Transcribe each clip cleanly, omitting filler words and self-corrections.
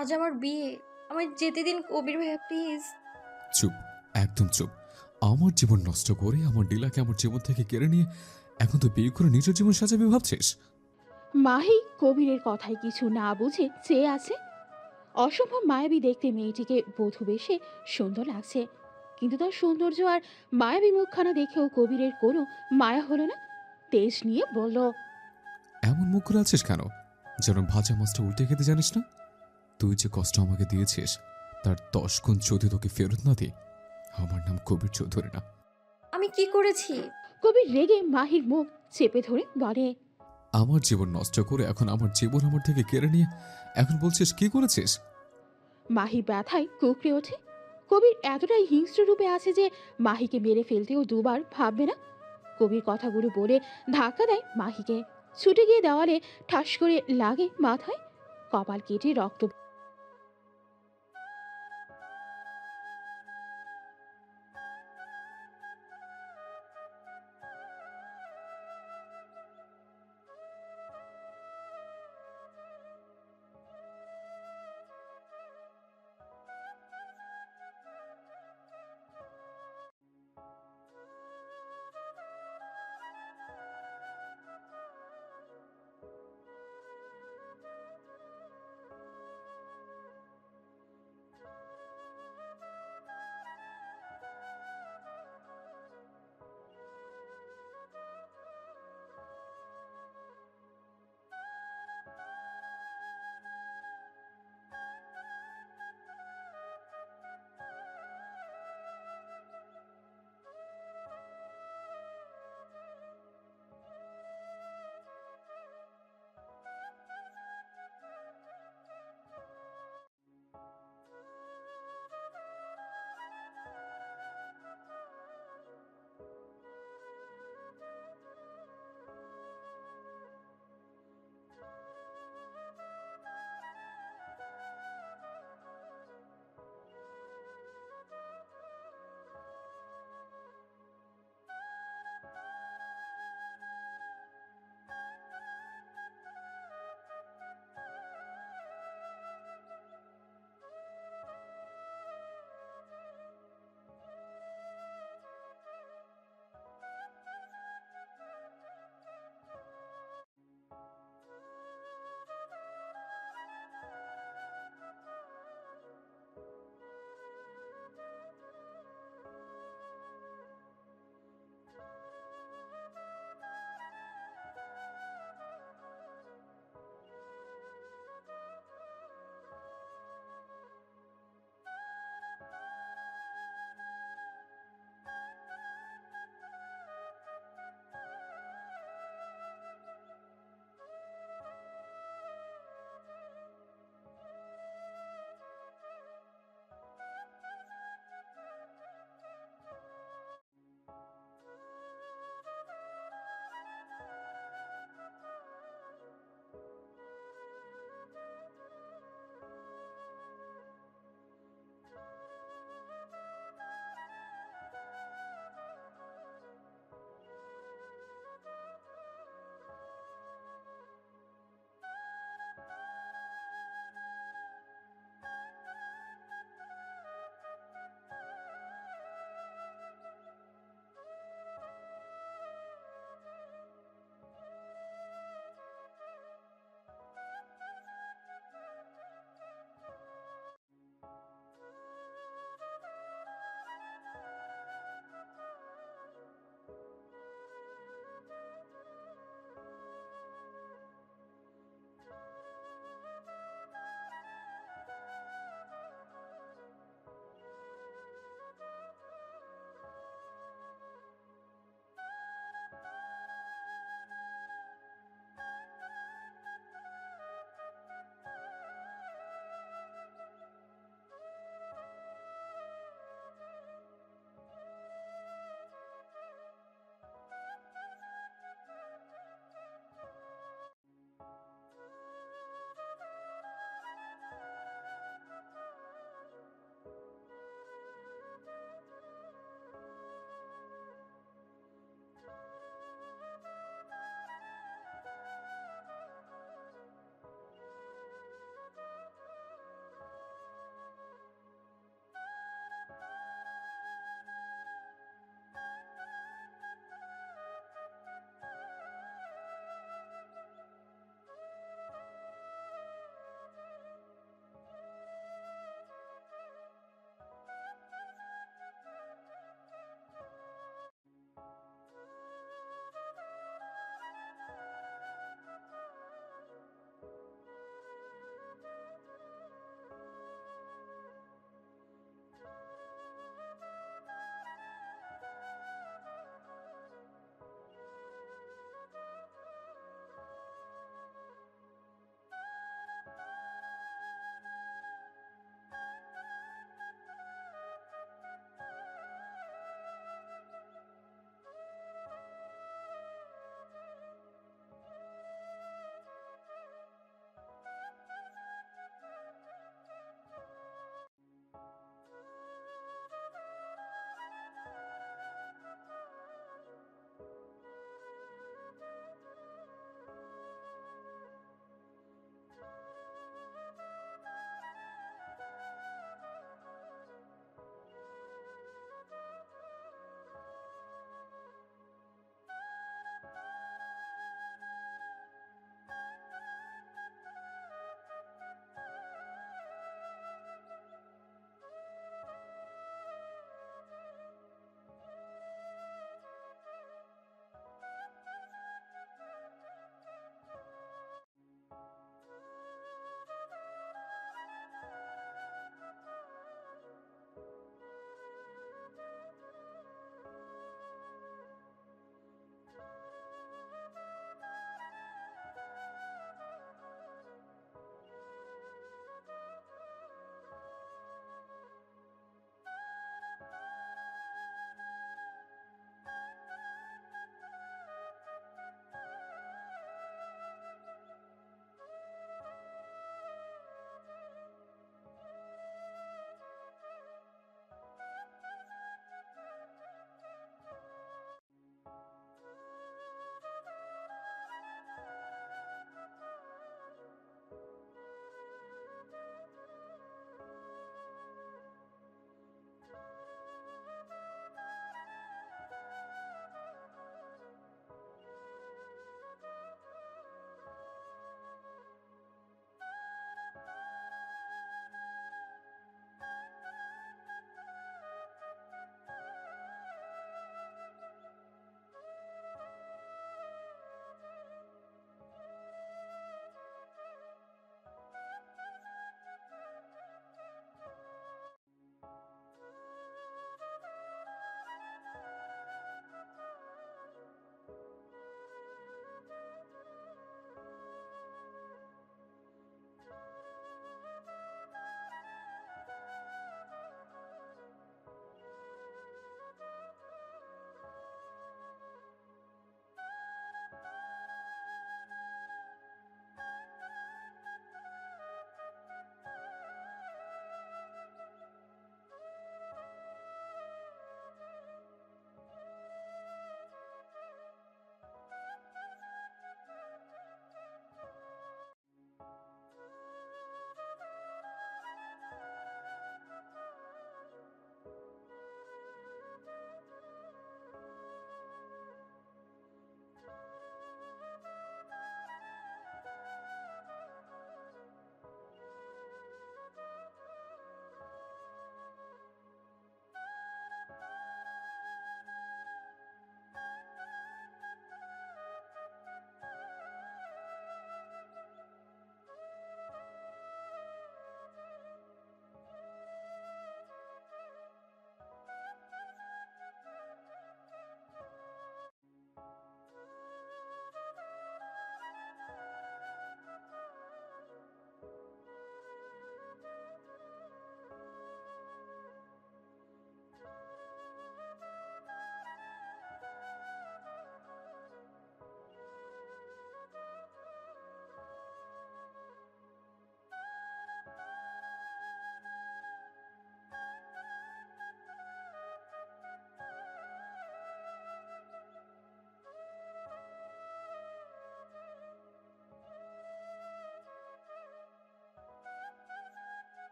আজ আমার বিয়ে। আমায় যেতে দিন কবির ভাইয়া, প্লিজ। চুপ, একদম চুপ। আমার জীবন নষ্ট করে আমার ডিলাকে আমার জীবন থেকে কেড়ে নিয়ে এখন তো বিয়ে করে নিজের জীবন সাজাবি ভাবছিস? মাহি কবিরের কথায় কিছু না বুঝে চেয়ে আছে। অসম্ভব মায়াবী দেখতে মেয়েটিকে বধূ বেশে সুন্দর লাগছে, কিন্তু তার সৌন্দর্য আর মায়াবী মুখখানা দেখেও কবিরের কোনো মায়া হলো না। তেজ নিয়ে বলল, এমন মুখ করে আছিস কেন? যেন ভাজা মাছটা উল্টে খেতে জানিস না? তুই যে কষ্ট আমাকে দিয়েছিস তার 10 গুণ যদি তোকে ফেরত না দিই, আমার নাম কবির চৌধুরী না। আমি কি করেছি? কবির রেগে মাহির মুখ চেপে ধরে বলে, আমার জীবন নষ্ট করে এখন আমার জীবন আমার থেকে কেড়ে নিয়ে এখন বলছিস কি করেছিস? মাহি ব্যথায় কুঁকড়ে ওঠে। কবির এতটাই হিংস্র রূপে আছে যে মাহিকে মেরে ফেলতেও দুবার ভাববে না। কবির কথাগুলো বলে ধাক্কা দেয় মাহিকে। ছুটে গিয়ে দেওয়ালে ঠাস করে লাগে মাথায়। কপাল কেটে রক্ত।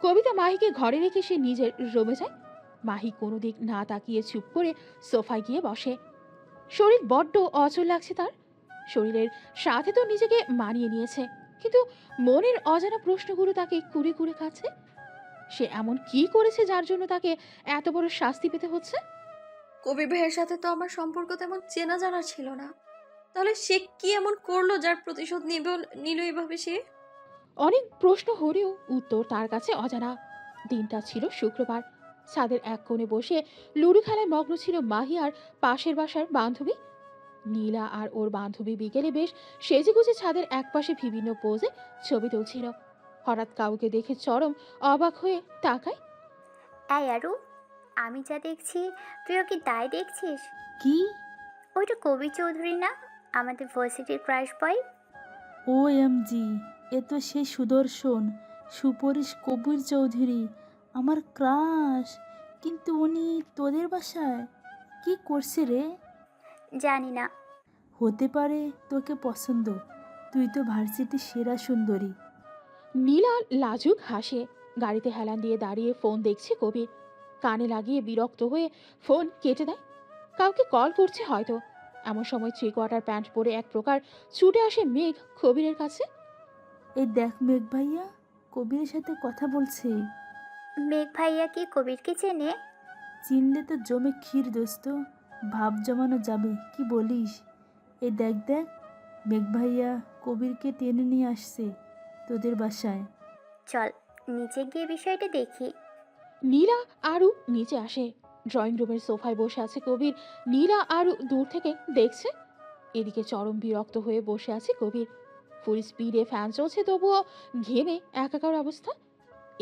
কবিতা মাহিকে ঘরে রেখে সে নিজের রুমে যায়। মাহি কোনো দিক না তাকিয়ে চুপ করে সোফায় গিয়ে বসে। শরীর বড্ড অচল লাগছে তার। শরীরের সাথে তো নিজেকে মানিয়ে নিয়েছে, কিন্তু মনের অজানা প্রশ্নগুলো তাকে কুরে কুরে খাচ্ছে। সে এমন কি করেছে যার জন্য তাকে এত বড় শাস্তি পেতে হচ্ছে? কবির ভাইয়ের সাথে তো আমার সম্পর্ক তেমন চেনা জানা ছিল না। তাহলে সে কি এমন করলো যার প্রতিশোধ নিল এভাবে সে? অনেক প্রশ্ন হলেও উত্তর তার কাছে অজানা। দিনটা ছিল শুক্রবার। ছাদের এক কোণে বসে লুডো খেলায় মগ্ন ছিল মাহি আর পাশের বাসার বান্ধবী নীলা। আর ওর বান্ধবী বিকেলে বেশ সেজেগুজে ছাদের একপাশে বিভিন্ন পোজে ছবি তুলছিল। হঠাৎ কাউকে দেখে চরম অবাক হয়ে তাকায়। এই আরু, আমি যা দেখছি তুইও কি তাই দেখছিস? কি? ওইটা কবি চৌধুরী না, আমাদের ভার্সিটির ক্রাশ বয়? ও এম জি, এ তো সেই সুদর্শন সুপরিশ কবির চৌধুরী, আমার ক্রাশ। কিন্তু উনি তোদের বাসায় কি করছে রে? জানি না। হতে পারে তোকে পছন্দ, তুই তো ভার্সিটির সেরা সুন্দরী। নীলা লাজুক হাসে। গাড়িতে হেলান দিয়ে দাঁড়িয়ে ফোন দেখছে কবির। কানে লাগিয়ে বিরক্ত হয়ে ফোন কেটে দেয়। কাউকে কল করছে হয়তো। এমন সময় 3 কোয়ার্টার প্যান্ট পরে এক প্রকার ছুটে আসে মেঘ কবিরের কাছে। এই দেখ মেঘ ভাইয়া, কবিরের সাথে কথা বলছে। মেঘ ভাইয়া কি কবিরকে চেনে? চিনলে তো জমে ক্ষীর দোস্ত, ভাব জমানো যাবে, কি বলিস? এই দেখ দেখ, মেঘ ভাইয়া কবিরকে টেনে নিয়ে আসছে তোদের বাসায়। চল নিচে গিয়ে বিষয়টা দেখি। নীলা আরু নিচে আসে। ড্রয়িং রুমের সোফায় বসে আছে কবির। নীলা আরু দূর থেকে দেখছে। এদিকে চরম বিরক্ত হয়ে বসে আছে কবির। ফুল স্পিডে ফ্যান চলছে, তবুও ঘেমে একাকার অবস্থা।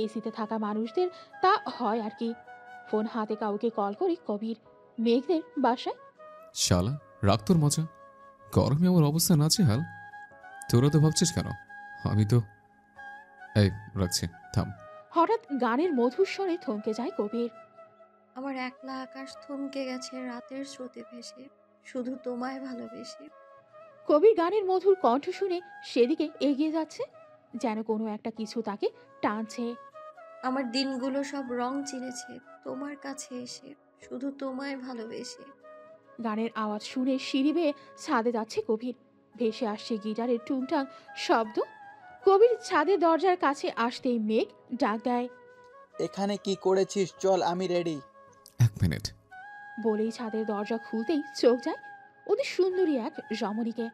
এসিতে থাকা মানুষদের তা হয় আর কি। ফোন হাতে কাউকে কল করি কবির মেঘদের বাসায়। শালা, রাখ তোর মজা। গরমে আমার অবস্থা নাচে হাল। তোরা তো ভাবছিস কেন? আমি তো এই রাখছি, থাম। হঠাৎ গানের মধুর স্বরে থমকে যায় কবির। আমার একলা আকাশ থমকে গেছে রাতের স্রোতে ভেসে, শুধু তোমায় ভালোবেসে। কবির গানের মধুর কণ্ঠ শুনে সেদিকে এগিয়ে যাচ্ছে, যেন কোনো একটা কিছু তাকে টানছে। আমার দিনগুলো সব রং চিনেছে তোমার কাছে এসে, শুধু তোমায় ভালোবেসে। গানের আওয়াজ শুনে সিঁড়ি বেয়ে ছাদে যাচ্ছে কবির। ভেসে আসছে গিটারের টুংটাং শব্দ। কবির ছাদের দরজার কাছে আসতেই মেঘ ডাক দেয়। এখানে কি করেছিস? চল, আমি রেডি। 1 মিনিট। বলেই ছাদের দরজা খুলতেই চোখ যায় ওদের সুন্দরী এক রমণীকে।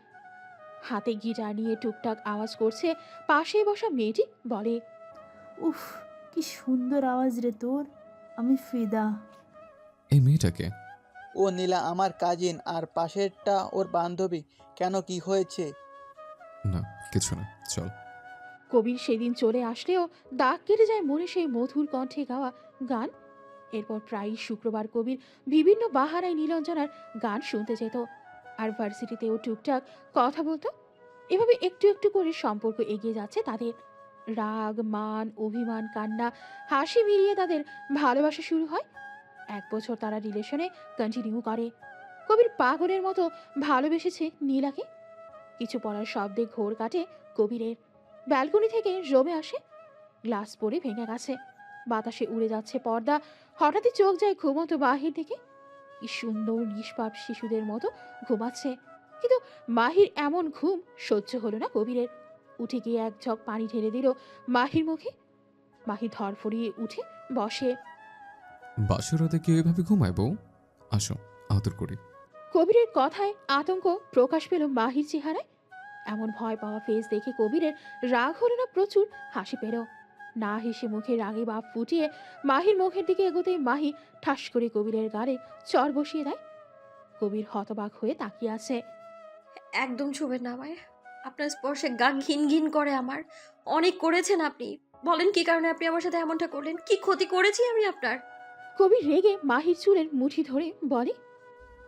হাতে গিটার নিয়ে টুকটাক আওয়াজ করছে পাশে বসা মেয়েটি। বলে, উফ, কি সুন্দর আওয়াজ রে তোর, আমি ফিদা। এই মেয়েটাকে? ও নীলা, আমার কাজিন, আর পাশেরটা ওর বান্ধবী। কেন, কি হয়েছে? না, কিছু না, চল। কবির সেদিন চলে আসলেও দাগ কেটে যায় মনে সেই মধুর কণ্ঠে গাওয়া গান। এরপর প্রায়ই শুক্রবার কবির বিভিন্ন বাহারায় নীলাঞ্জনার গান শুনতে যেত। আর ভার্সিটিতেও টুকটাক কথা বলতো। এভাবে একটু একটু করে সম্পর্ক এগিয়ে যাচ্ছে তাদের। রাগ, মান, অভিমান, কান্না, হাসি মিলিয়ে তাদের ভালোবাসা শুরু হয়। 1 বছর তারা রিলেশনে কন্টিনিউ করে। কবির পাগলের মতো ভালোবেসেছে নীলাকে। কিছু পড়ার শব্দে ঘোর কাটে কবিরের। ব্যালকনি থেকে জমে আসে। গ্লাস পড়ে ভেঙে গেছে। বাতাসে উড়ে যাচ্ছে পর্দা। হঠাৎই চোখ যায় ঘুমন্ত বাহির দিকে। কি সুন্দর নিষ্পাপ শিশুদের মতো ঘুমাচ্ছে। কিন্তু মাহির এমন ঘুম সহ্য হলো না কবিরের। উঠে গিয়ে এক ঝক পানি ঢেলে দিল মাহির মুখে। মাহি ধরফড়িয়ে উঠে বসে। বাসুরাতে কি ওইভাবে ঘুমায় বউ? আসো, আদর করি। কবিরের কথায় আতঙ্ক প্রকাশ পেল মাহির চেহারায়। এমন ভয় পাওয়া ফেস দেখে কবিরের রাগ হলো না, প্রচুর হাসি পেল। না হেসে মুখে রাগে ভাব ফুটিয়ে মাহির মুখের দিকে এগোতেই মাহি ঠাস করে কবিরের গালে চর বসিয়ে দেয়। কবির হতবাক হয়ে তাকিয়ে আছে। একদম ছুবেন না আমায়। আপনার স্পর্শে গা ঘিন ঘিন করে আমার। অনেক করেছেন আপনি। বলেন কি কারণে আপনি আমার সাথে এমনটা করলেন? কি ক্ষতি করেছি আমি আপনার? কবির রেগে মাহির চুলের মুঠি ধরে বলে।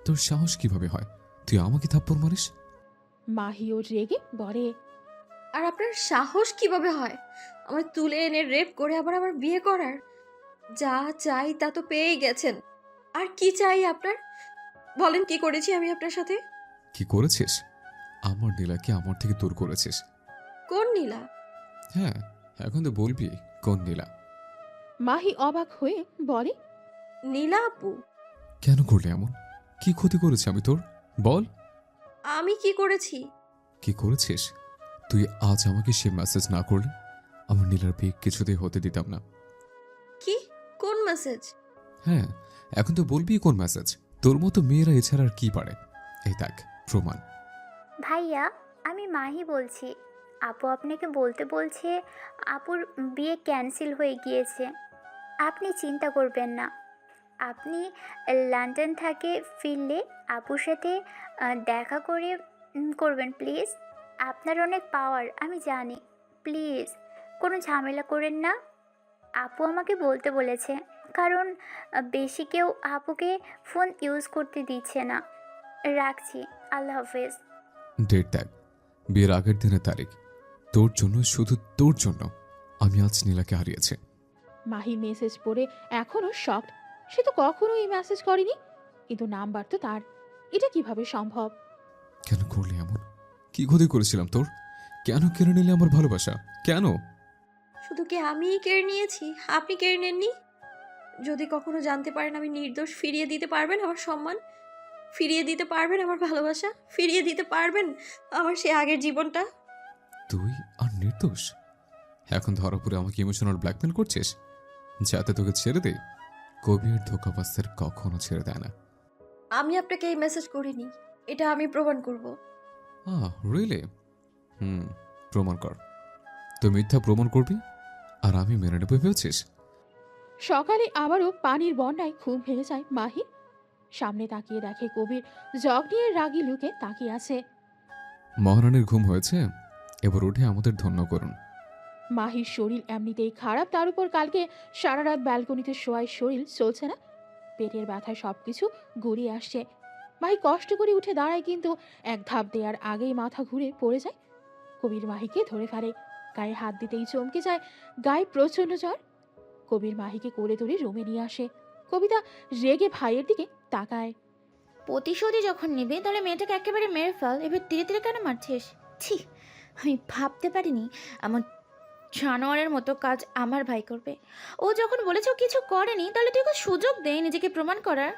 তোর সাহস কিভাবে হয় তুই আমাকে থাপ্পড় মারিস? মাহিও রেগে বলে, আর আপনার সাহস কিভাবে হয় আমার তুলে এনে রেপ করে আবার আমার বিয়ে করার? যা চাই তা তো পেয়েই গেছেন। আর কি চাই আপনার? বলেন কি করেছি আমি আপনার সাথে? কি করেছিস? আমার নীলাকে আমার থেকে দূর করেছিস। কোন নীলা? হ্যাঁ, এখন তো বলবি কোন নীলা। মাহি অবাক হয়ে বলে, নীলা আপু, কেন করলে এমন? কি ক্ষতি করেছি আমি তোর? বল। আমি কি করেছি? কি করেছিস? তুই আজ আমাকে সে মেসেজ না করলে আমার নীলার বিয়ে কিছুতেই হতে দিতাম না। কি? কোন মেসেজ? হ্যাঁ, এখন তো বলবি কোন মেসেজ। তোর মতো মেয়েরা এছাড়া আর কি পারে। এই দেখ প্রমাণ। ভাইয়া, আমি মাহি বলছি। আপু আপনাকে বলতে বলছে আপুর বিয়ে ক্যান্সেল হয়ে গিয়েছে। আপনি চিন্তা করবেন না। আপনি লন্ডন থেকে ফিরলে আপুর সাথে দেখা করে করবেন প্লিজ। আপনার অনেক পাওয়ার আমি জানি। প্লিজ কোনো ঝামেলা করেন না। আপু আমাকে বলতে বলেছে, কারণ বেশি কেউ আপুকে ফোন ইউজ করতে দিচ্ছে না। রাখছি, আল্লাহ হাফেজ। ডেট দেখ, বিয়ের আগের দিনের তারিখ। তোর জন্য, শুধু তোর জন্য আমি আজ নীলাকে হারিয়েছি। মাহি মেসেজ পড়ে এখনো শকড। সে তো কখনো এই মেসেজ করেনি, কিন্তু নাম্বার তো তার। এটা কিভাবে সম্ভব? কেন করলি এমন? কি ক্ষতি করেছিলাম তোর? কেন কেড়ে নিলে আমার ভালোবাসা? কেন? শুধু কি আমিই কেড়ে নিয়েছি, আপনি কেড়ে নেননি? যদি কখনো জানতে পারেন আমি নির্দোষ, ফিরিয়ে দিতে পারবেন আমার সম্মান? ফিরিয়ে দিতে পারবেন আমার ভালোবাসা? ফিরিয়ে দিতে পারবেন আমার সে আগের জীবনটা? তুই আর নির্দোষ? এখন ধরা পড়ে আমাকে ইমোশনাল ব্ল্যাকমেল করছিস যাতে তোকে ছেড়ে দে? কবির ধোকাবাজদের কখনো ছেড়ে দেয় না। আমি আপনাকে এই মেসেজ করিনি, এটা আমি প্রমাণ করব। রিয়েলি? প্রমাণ কর। তুই মিথ্যা প্রমাণ করবি আর আমি মেনে নেবো ভেবেছিস? সকালে আবারও পানির বন্যায় ঘুম ভেঙে যায় মাহি। সামনে তাকিয়ে দেখে কবির জগ নিয়ে রাগী লুকে তাকিয়ে আছে। মহারানীর ঘুম হয়েছে, এবার উঠে আমাদের ধন্য করুন। মাহির শরীর এমনিতেই খারাপ, তার উপর কালকে সারা রাত ব্যালকনিতে শোয়ায় শরীর চলছে না। পেটের ব্যথায় সবকিছু গড়িয়ে আসছে। মাহি কষ্ট করে উঠে দাঁড়ায়, কিন্তু এক ধাপ দেওয়ার আগেই মাথা ঘুরে পড়ে যায়। কবির মাহিকে ধরে ফেলে, গায়ে হাত দিতেই চমকে যায়। গায়ে প্রচন্ড জ্বর। কবির মাহিকে কোলে তুলে রুমে নিয়ে আসে। কবিতা রেগে ভাইয়ের দিকে তাকায়। প্রতিশোধই যখন নেবে তাহলে মেয়েটাকে একেবারে মেরে ফেল। এবার ধীরে ধীরে কেন মারছিস? ছি, আমি ভাবতে পারিনি এমন জানোয়ারের মতো কাজ আমার ভাই করবে। ও যখন বলেছে ও কিছু করেনি, তাহলে তুই ওকে সুযোগ দে নিজেকে প্রমাণ করার।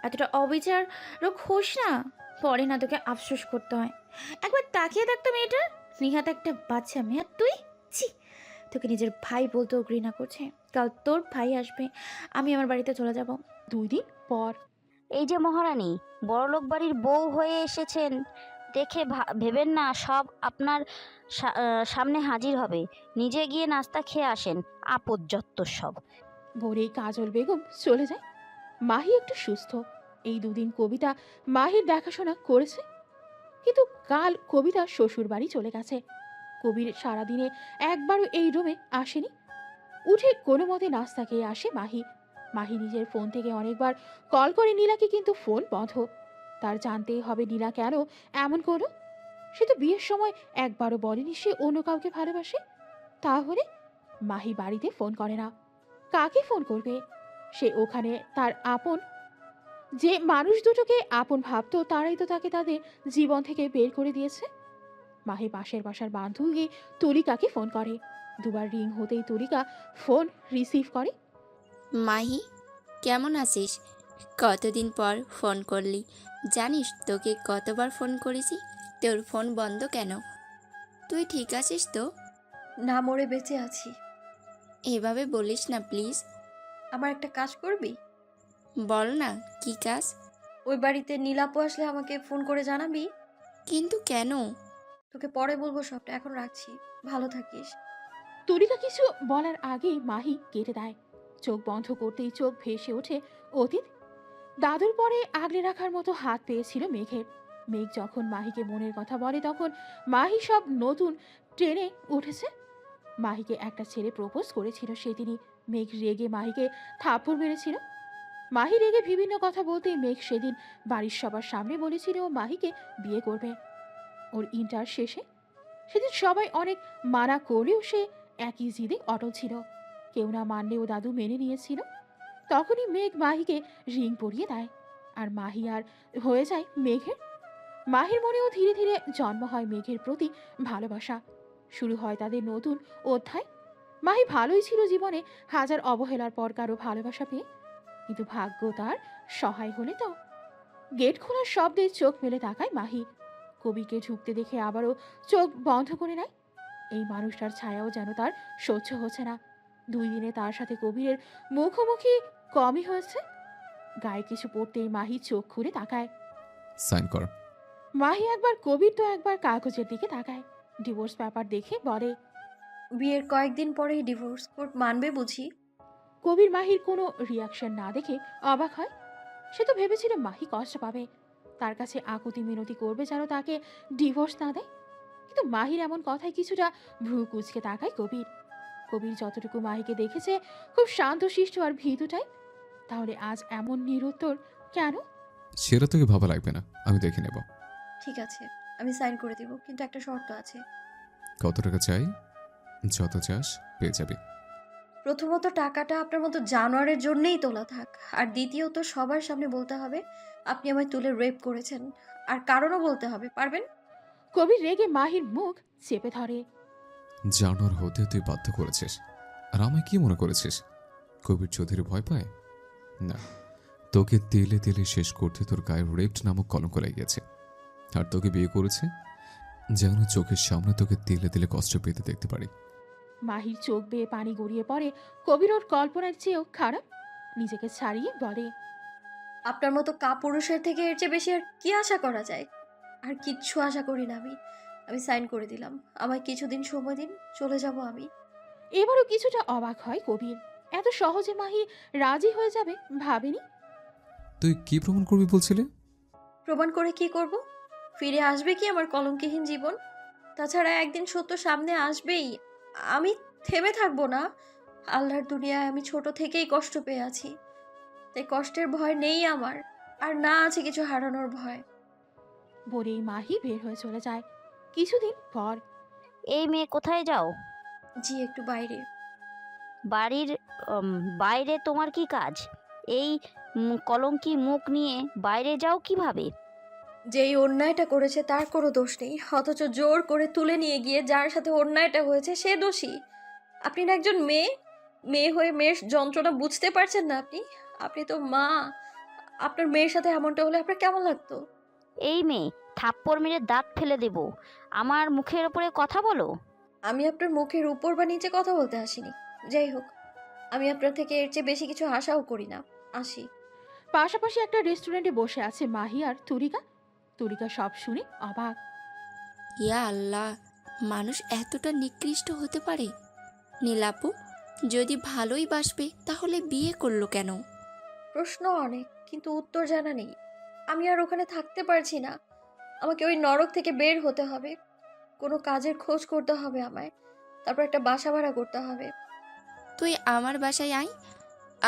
এতটা অবিচারক হোস না, পরে না তোকে আফসোস করতে হয়। একবার তাকিয়ে দেখতো মেয়েটার, নিহাত একটা বাচ্চা মেয়ে, আর তুই ছি। তোকে নিজের ভাই বলতেও ঘৃণা করছে। কাল তোর ভাই আসবে, আমি আমার বাড়িতে চলে যাব। 2 দিন পর। এই যে মহারানী, বড়লোক বাড়ির বউ হয়ে এসেছেন দেখে ভেবেন না সব আপনার সামনে হাজির হবে। নিজে গিয়ে নাস্তা খেয়ে আসেন, আপদ যত্তর সব। ভোরেই কাজল বেগম চলে যায়। মাহি একটু সুস্থ। এই 2 দিন কবিতা মাহির দেখাশোনা করেছে, কিন্তু কাল কবিতা শ্বশুর বাড়ি চলে গেছে। কবির সারাদিনে একবারও এই রুমে আসেনি। উঠে কোনো মতে নাস্তা খেয়ে আসে মাহি। মাহি নিজের ফোন থেকে অনেকবার কল করে নীলাকে, কিন্তু ফোন বন্ধ। তার জানতেই হবে নীলা কেন এমন করলো। সে তো বিয়ের সময় একবারও বলেনি সে অন্য কাউকে ভালোবাসে। তাহলে মাহি বাড়িতে ফোন করে না, কাকে ফোন করবে? সে ওখানে তার আপন, যে মানুষ দুটোকে আপন ভাবতো তারাই তো তাকে তাদের জীবন থেকে বের করে দিয়েছে। মাহি পাশের বাসার বান্ধবী তুলিকাকে ফোন করে। 2 বার রিং হতেই তুলিকা ফোন রিসিভ করে। মাহি, কেমন আছিস? কতদিন পর ফোন করলি। জানিস তোকে কতবার ফোন করেছি, তোর ফোন বন্ধ কেন? তুই ঠিক আছিস তো? না, মরে বেঁচে আছি। এভাবে বলিস না প্লিজ। আমার একটা কাজ করবি? বল না, কি কাজ? ওই বাড়িতে নীলাপু আসলে আমাকে ফোন করে জানাবি। কিন্তু কেন? তোকে পরে বলবো সবটা, এখন রাখছি। ভালো থাকিস। তুলিকা কিছু বলার আগেই মাহি কেটে দেয়। চোখ বন্ধ করতেই চোখ ভেসে ওঠে অতীত। দাদুর পরে আগলে রাখার মতো হাত পেয়েছিল মেঘের। মেঘ যখন মাহিকে মনের কথা বলে তখন মাহি সব নতুন ট্রেনে উঠেছে। মাহিকে একটা ছেলে প্রপোজ করেছিল সেদিনই। মেঘ রেগে মাহিকে থাপ্পড় মেরেছিল। মাহি রেগে বিভিন্ন কথা বলতেই মেঘ সেদিন বাড়ির সবার সামনে বলেছিল ও মাহিকে বিয়ে করবে ওর ইন্টার শেষে। সেদিন সবাই অনেক মানা করলেও সে একই জিদে অটল ছিল। কেউ না মানলেও দাদু মেনে নিয়েছিল। তখনই মেঘ মাহিকে রিং পরিয়ে দেয়, আর মাহি আর হয়ে যায় মেঘের। মাহির মনেও ধীরে ধীরে জন্ম হয় মেঘের প্রতি ভালোবাসা। শুরু হয় তাদের নতুন অধ্যায়। মাহি ভালোই ছিল জীবনে হাজার অবহেলার পর কারো ভালোবাসা পেয়ে, কিন্তু ভাগ্য তার সহায় হলে তো। গেট খোলার শব্দে চোখ মেলে তাকায় মাহি। কবিকে ঢুকতে দেখে আবারও চোখ বন্ধ করে নেয়। এই মানুষটার ছায়াও যেন তার সহ্য হচ্ছে না। 2 দিনে তার সাথে কবিরের মুখোমুখি কমই হয়েছে। গায়ে কিছু পড়তেই মাহি চোখ খুলে তাকায়। সাইন কর। মাহি একবার কবির তো একবার কাগজের দিকে তাকায়। ডিভোর্স পেপার দেখে বলে, বিয়ের কয়েকদিন পরেই ডিভোর্স কোর্ট মানবে বুঝি? কবির মাহির কোনো রিয়াকশন না দেখে অবাক হয়। সে তো ভেবেছিল মাহি কষ্ট পাবে, তার কাছে আকুতি মিনতি করবে যেন তাকে ডিভোর্স না দেয়। কিন্তু মাহির এমন কথায় কিছুটা ভ্রু কুচকে তাকায় কবির। কবির যতটুকু মাহিকে দেখেছে খুব শান্তশিষ্ট আর ভীতু টাইপ। তাহলে আজ এমন নিরুত্তর কেন? সেটা তোকে ভাবা লাগবে না, আমি দেখে নেব। ঠিক আছে, আমি সাইন করে দিব, কিন্তু একটা শর্ত আছে। কত টাকা চাই? যত চাস পেয়ে যাবি। প্রথমত টাকাটা আপনার মতো জানোয়ারের জন্যই তোলা থাক, আর দ্বিতীয়ত সবার সামনে বলতে হবে আপনি আমায় তুলে রেপ করেছেন, আর কারণও বলতে হবে। পারবেন? কবির রেগে মাহির মুখ চেপে ধরে। জানোয়ার হতে তুই বাধ্য করেছিস, আর আমায় কি মনে করেছিস কবির চৌধুরী ভয় পায়? না, তোকে তেলে তেলে শেষ করতে তোর গায়ে রেপড নামক কলঙ্ক লেগেছে। আর তোকে বিয়ে করেছে যেন চোখের সামনে তোকে তেলে তেলে কষ্ট পেতে দেখতে পারি। মাহির চোখ বেয়ে পানি গড়িয়ে পড়ে। কবির ওর কল্পনার চেয়েও খারাপ। নিজেকে ছাড়িয়ে বলে, আপনার মতো কাপুরুষের থেকে এর চেয়ে বেশি আর কি আশা করা যায়? আর কিচ্ছু আশা করি না আমি। আমি সাইন করে দিলাম, আমায় কিছুদিন সময় দিন, চলে যাব আমি। এবারও কিছুটা অবাক হয় কবির। এত সহজে মাহি রাজি হয়ে যাবে ভাবেনি। তুই কি প্রমাণ করবি বলছিলি? প্রমাণ করে কি করব? ফিরে আসবে কি আমার কলঙ্কহীন জীবন? তাছাড়া একদিন সত্য সামনে আসবেই। আমি থেমে থাকবো না। আল্লাহর দুনিয়ায় আমি ছোট থেকেই কষ্ট পেয়ে আছি, তাই কষ্টের ভয় নেই আমার, আর না আছে কিছু হারানোর ভয়। বলেই মাহি বের হয়ে চলে যায়। কিছুদিন পর এই মেয়ে কোথায় যাও? জি, একটু বাইরে। বাড়ির বাইরে তোমার কি কাজ? এই কলঙ্কি মুখ নিয়ে বাইরে যাও কিভাবে? যেই অন্যায়টা করেছে তার কোনো দোষ নেই, অথচ জোর করে তুলে নিয়ে গিয়ে যার সাথে অন্যায়টা হয়েছে সে দোষী। আপনি না একজন মেয়ে, মেয়ে হয়ে মেয়ের যন্ত্রণা বুঝতে পারছেন না? আপনি তো মা। আপনার মেয়ের সাথে এমনটা হলে আপনার কেমন লাগতো? এই মেয়ে, থাপ্পড় মেরে দাঁত ফেলে দেব। আমার মুখের ওপরে কথা বলো? আমি আপনার মুখের উপর বা নিচে কথা বলতে আসিনি। যাই হোক, আমি আপনার থেকে এর চেয়ে বেশি কিছু আশাও করি না। আসি। পাশাপাশি একটা রেস্টুরেন্টে বসে আছে মাহি আর তুরিকা। তুরিকা সব শুনে অবাক। ইয়া আল্লাহ, মানুষ এতটা নিকৃষ্ট হতে পারে? নীলাপু, যদি ভালোই বাসবে তাহলে বিয়ে করলো কেন? প্রশ্ন অনেক, কিন্তু উত্তর জানা নেই। আমি আর ওখানে থাকতে পারছি না। আমাকে ওই নরক থেকে বের হতে হবে। কোনো কাজের খোঁজ করতে হবে আমায়, তারপর একটা বাসা ভাড়া করতে হবে। তুই আমার বাসায় আয়,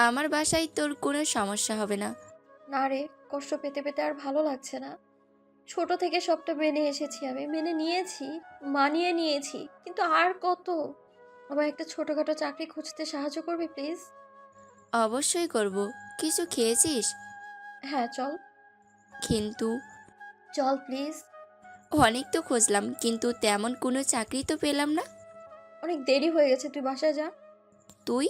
আমার বাসায় তোর কোনো সমস্যা হবে না। না রে, কষ্ট পেতে পেতে আর ভালো লাগছে না। ছোট থেকে সবটা মেনে এসেছি, আমি মেনে নিয়েছি, মানিয়ে নিয়েছি, কিন্তু আর কত? আমার একটা ছোটখাটো চাকরি খুঁজতে সাহায্য করবি প্লিজ? অবশ্যই করব। কিছু খেয়েছিস? হ্যাঁ, চল। কিন্তু চল প্লিজ। অনেক তো খুঁজলাম, কিন্তু তেমন কোনো চাকরি তো পেলাম না। অনেক দেরি হয়ে গেছে, তুই বাসায় যা। তুই?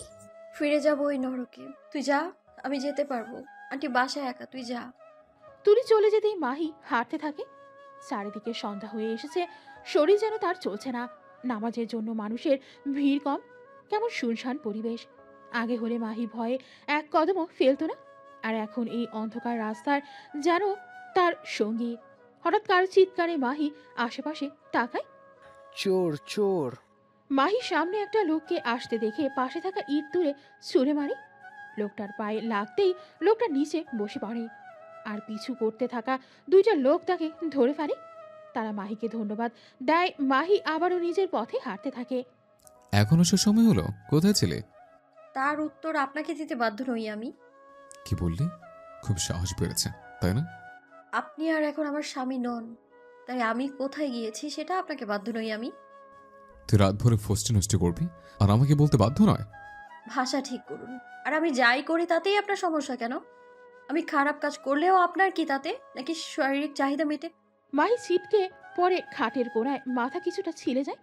ফিরে যাবো ওই নরকে। তুই যা, আমি যেতে পারবো। আন্টি বাসায় একা, তুই যা। তুলি চলে যেতেই মাহি হাঁটতে থাকে। চারিদিকে সন্ধ্যা হয়ে এসেছে, শরীর যেন তার চলছে না। নামাজের জন্য মানুষের ভিড় কম, কেমন শুনশান পরিবেশ। আগে হলে মাহি ভয়ে এক কদমও ফেলতো না, আর এখন এই অন্ধকার রাস্তার যেন তার সঙ্গী। হঠাৎ কারো চিৎকারে মাহি আশেপাশে তাকায়। চোর চোর! মাহি সামনে একটা লোককে আসতে দেখে পাশে থাকা ইট তুলে ছুঁড়ে মারে। লোকটার পায়ে লাগতেই লোকটা নিচে বসে পড়ে, আর পিছু করতে থাকা 2টা লোক তাকে ধরে ফেলে। তারা মাহিকে ধন্যবাদ দেয়। মাহি আবারও নিজের পথে হাঁটতে থাকে। এখন আসার সময় হলো, কোথায় ছিলে? তার উত্তর আপনাকে দিতে বাধ্য নই আমি। কি বললি? খুব সাহস বেড়েছে, তাই না? আপনি আর এখন আমার স্বামী নন, তাই আমি কোথায় গিয়েছি সেটা আপনাকে বাধ্য নই আমি। তুই রাত ভরে ফষ্টি নষ্টি করবি আর আমাকে বলতে বাধ্য নয়? ভাষা ঠিক করুন। আর আমি যাই করি তাতেই আপনার সমস্যা কেন? আমি খারাপ কাজ করলেও আপনার কি তাতে? নাকি শারীরিক চাহিদা মেটে? মাহি ছিটকে পরে খাটের কোণায় মাথা কিছুটা ছিলে যায়।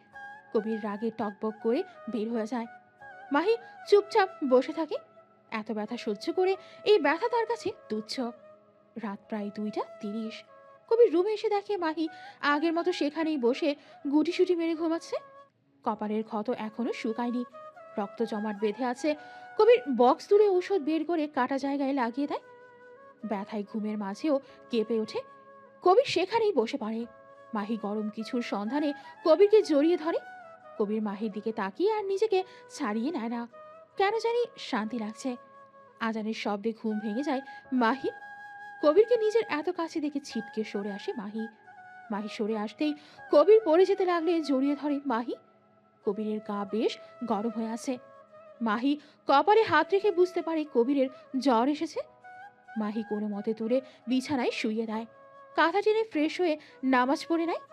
কবির রাগে টকবক করে বের হয়ে যায়। মাহি চুপচাপ বসে থাকে। এত ব্যথা সহ্য করে এই ব্যথা তার কাছে তুচ্ছ। রাত প্রায় 2:30। কবির রুমে এসে দেখে মাহি আগের মতো সেখানেই বসে গুটিসুটি মেরে ঘুমাচ্ছে। কপালের ক্ষত এখনো শুকায়নি, রক্ত জমাট বেঁধে আছে। কবির বক্স তুলে ঔষধ বের করে কাটা জায়গায় লাগিয়ে দেয়। ব্যথায় ঘুমের মাঝেও কেঁপে ওঠে। কবির সেখানেই বসে পড়ে। মাহি গরম কিছুর সন্ধানে কবিরকে জড়িয়ে ধরে। কবির মাহির দিকে তাকিয়ে আর নিজেকে ছাড়িয়ে নেয় না। কেন জানি শান্তি লাগছে। আজানের শব্দে ঘুম ভেঙে যায় মাহির। কবিরকে নিজের এত কাছে দেখে ছিটকে সরে আসে মাহি। মাহি সরে আসতেই কবির পড়ে যেতে লাগলে জড়িয়ে ধরে মাহি। কবিরের গা বেশ গরম হয়ে আছে। মাহি কপালে হাত রেখে বুঝতে পারে কবিরের জ্বর এসেছে। মাহি কোনো মতে তুলে বিছানায় শুইয়ে দেয়। কাঁথা টেনে ফ্রেশ হয়ে নামাজ পড়ে নেয়।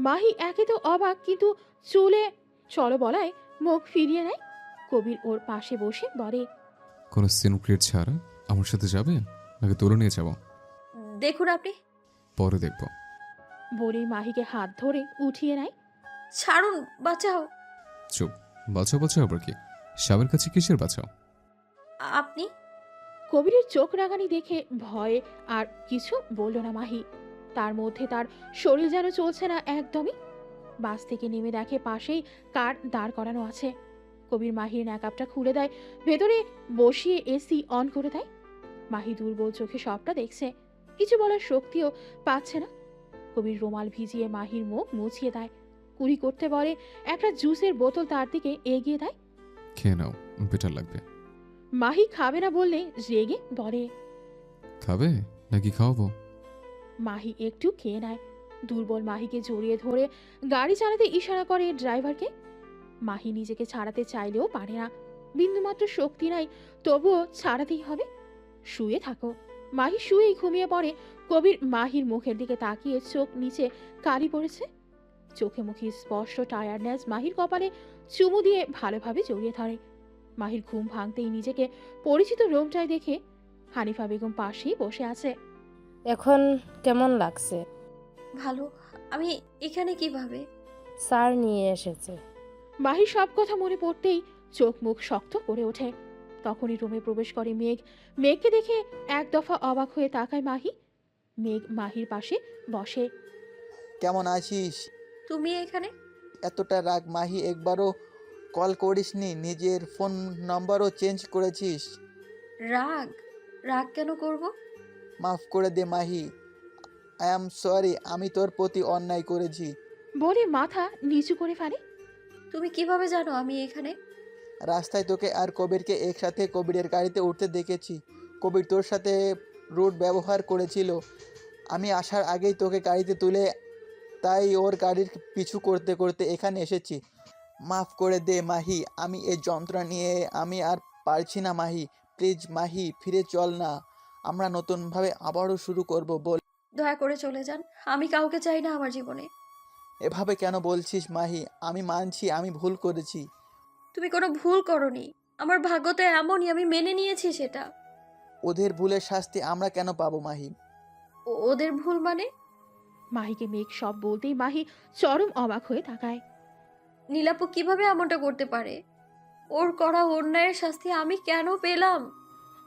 মাহি একে তো অবাক, কিন্তু চুলে চলো বলায় মুখ ফিরিয়ে নেয়। কবির ওর পাশে বসে বলে, কোনো সিনক্রিয়েট ছাড়া আমার সাথে যাবে নাকি তুলে নিয়ে যাব? দেখুন আপনি। পরে দেখব। বলেই মাহিকে হাত ধরে উঠিয়ে নেয়। ছাড়ুন, বাঁচাও। চুপ। বাঁচাও বাঁচাও আবার কি? স্বামীর কাছে কিসের বাঁচাও? আপনি? কবিরের চোখ রাগানি দেখে ভয়ে আর কিছু বলল না মাহি। তার মধ্যে তার শরীর যেন চলছে না একদমই। বাস থেকে নেমে দেখে পাশেই কার দাঁড় করানো আছে। কবির মাহির ন্যাকাপটা খুলে দেয়, ভেতরে বসিয়ে এসি অন করে দেয়। মাহি দুর্বল চোখে সবটা দেখছে, কিছু বলার শক্তিও পাচ্ছে না। কবির রুমাল ভিজিয়ে মাহির মুখ মুছিয়ে দেয়, কুড়ি করতে বলে একটা জুসের বোতল তার দিকে এগিয়ে দেয়। খেয়ে নাও, বেটার লাগবে। মাহি খাবে না বললে রেগে বলে, খাবে নাকি খাওয়াবো? মাহি একটু খেয়ে নেয়। দুর্বল মাহিকে জড়িয়ে ধরে গাড়ি চালাতে ইশারা করে ড্রাইভারকে। মাহি নিজেকে ছাড়াতে চাইলেও পারে না, বিন্দুমাত্র শক্তি নাই, তবুও ছাড়াতেই হবে। শুয়ে থাকো। মাহি শুয়েই ঘুমিয়ে পড়ে। কবির মাহির মুখের দিকে তাকিয়ে চোখ নিচে কালি পড়েছে। চোখে মুখে স্পষ্ট টায়ার্ডনেস মাহির কপালে চুমু দিয়ে ভালোভাবে জড়িয়ে ধরে। মাহির ঘুম ভাঙতেই নিজেকে পরিচিত রুমটায় দেখে হানিফা বেগম পাশেই বসে আছে। এখন কেমন লাগছে? ভালো। আমি এখানে কিভাবে? স্যার নিয়ে এসেছে। মাহির সব কথা মনে পড়তেই চোখ মুখ শক্ত করে ওঠে। তখনই রুমে প্রবেশ করে মেঘ। মেঘকে দেখে এক দফা অবাক হয়ে তাকায় মাহি। মেঘ মাহির পাশে বসে। কেমন আছিস? তুমি এখানে? এতটা রাগ মাহি, একবারও কল করিসনি, নিজের ফোন নম্বরও চেঞ্জ করেছিস। রাগ? রাগ কেন করব? মাফ করে দে মাহি, আই অ্যাম সরি, আমি তোর প্রতি অন্যায় করেছি। বলে মাথা নিচু করে ফেলে। তুমি কিভাবে জানো আমি এখানে? রাস্তায় তোকে আর কবিরকে একসাথে কবিরের গাড়িতে উঠতে দেখেছি। কবির তোর সাথে রুড ব্যবহার করেছিল। আমি আসার আগেই তোকে গাড়িতে তুলে, তাই ওর গাড়ির পিছু করতে করতে এখানে এসেছি। মাফ করে দে মাহি, আমি এই যন্ত্রণা নিয়ে আমি আর পারছি না মাহি। প্লিজ মাহি, ফিরে চল না, আমরা নতুনভাবে আবারও শুরু করব। বল। দয়া করে চলে যান, আমি কাউকে চাই না আমার জীবনে। এভাবে কেন বলছিস মাহি? আমি মানছি আমি ভুল করেছি। তুমি কোনো ভুল করনি, আমার ভাগ্য তো এমনই, আমি মেনে নিয়েছি সেটা। ওদের ভুলের শাস্তি আমরা কেন পাবো মাহি? ওদের ভুল মানে? মাহিকে মেঘ সব বলতেই মাহি চরম অবাক হয়ে তাকায়। নীলাপু কিভাবে এমনটা করতে পারে? ওর করা অন্যায়ের শাস্তি আমি কেন পেলাম?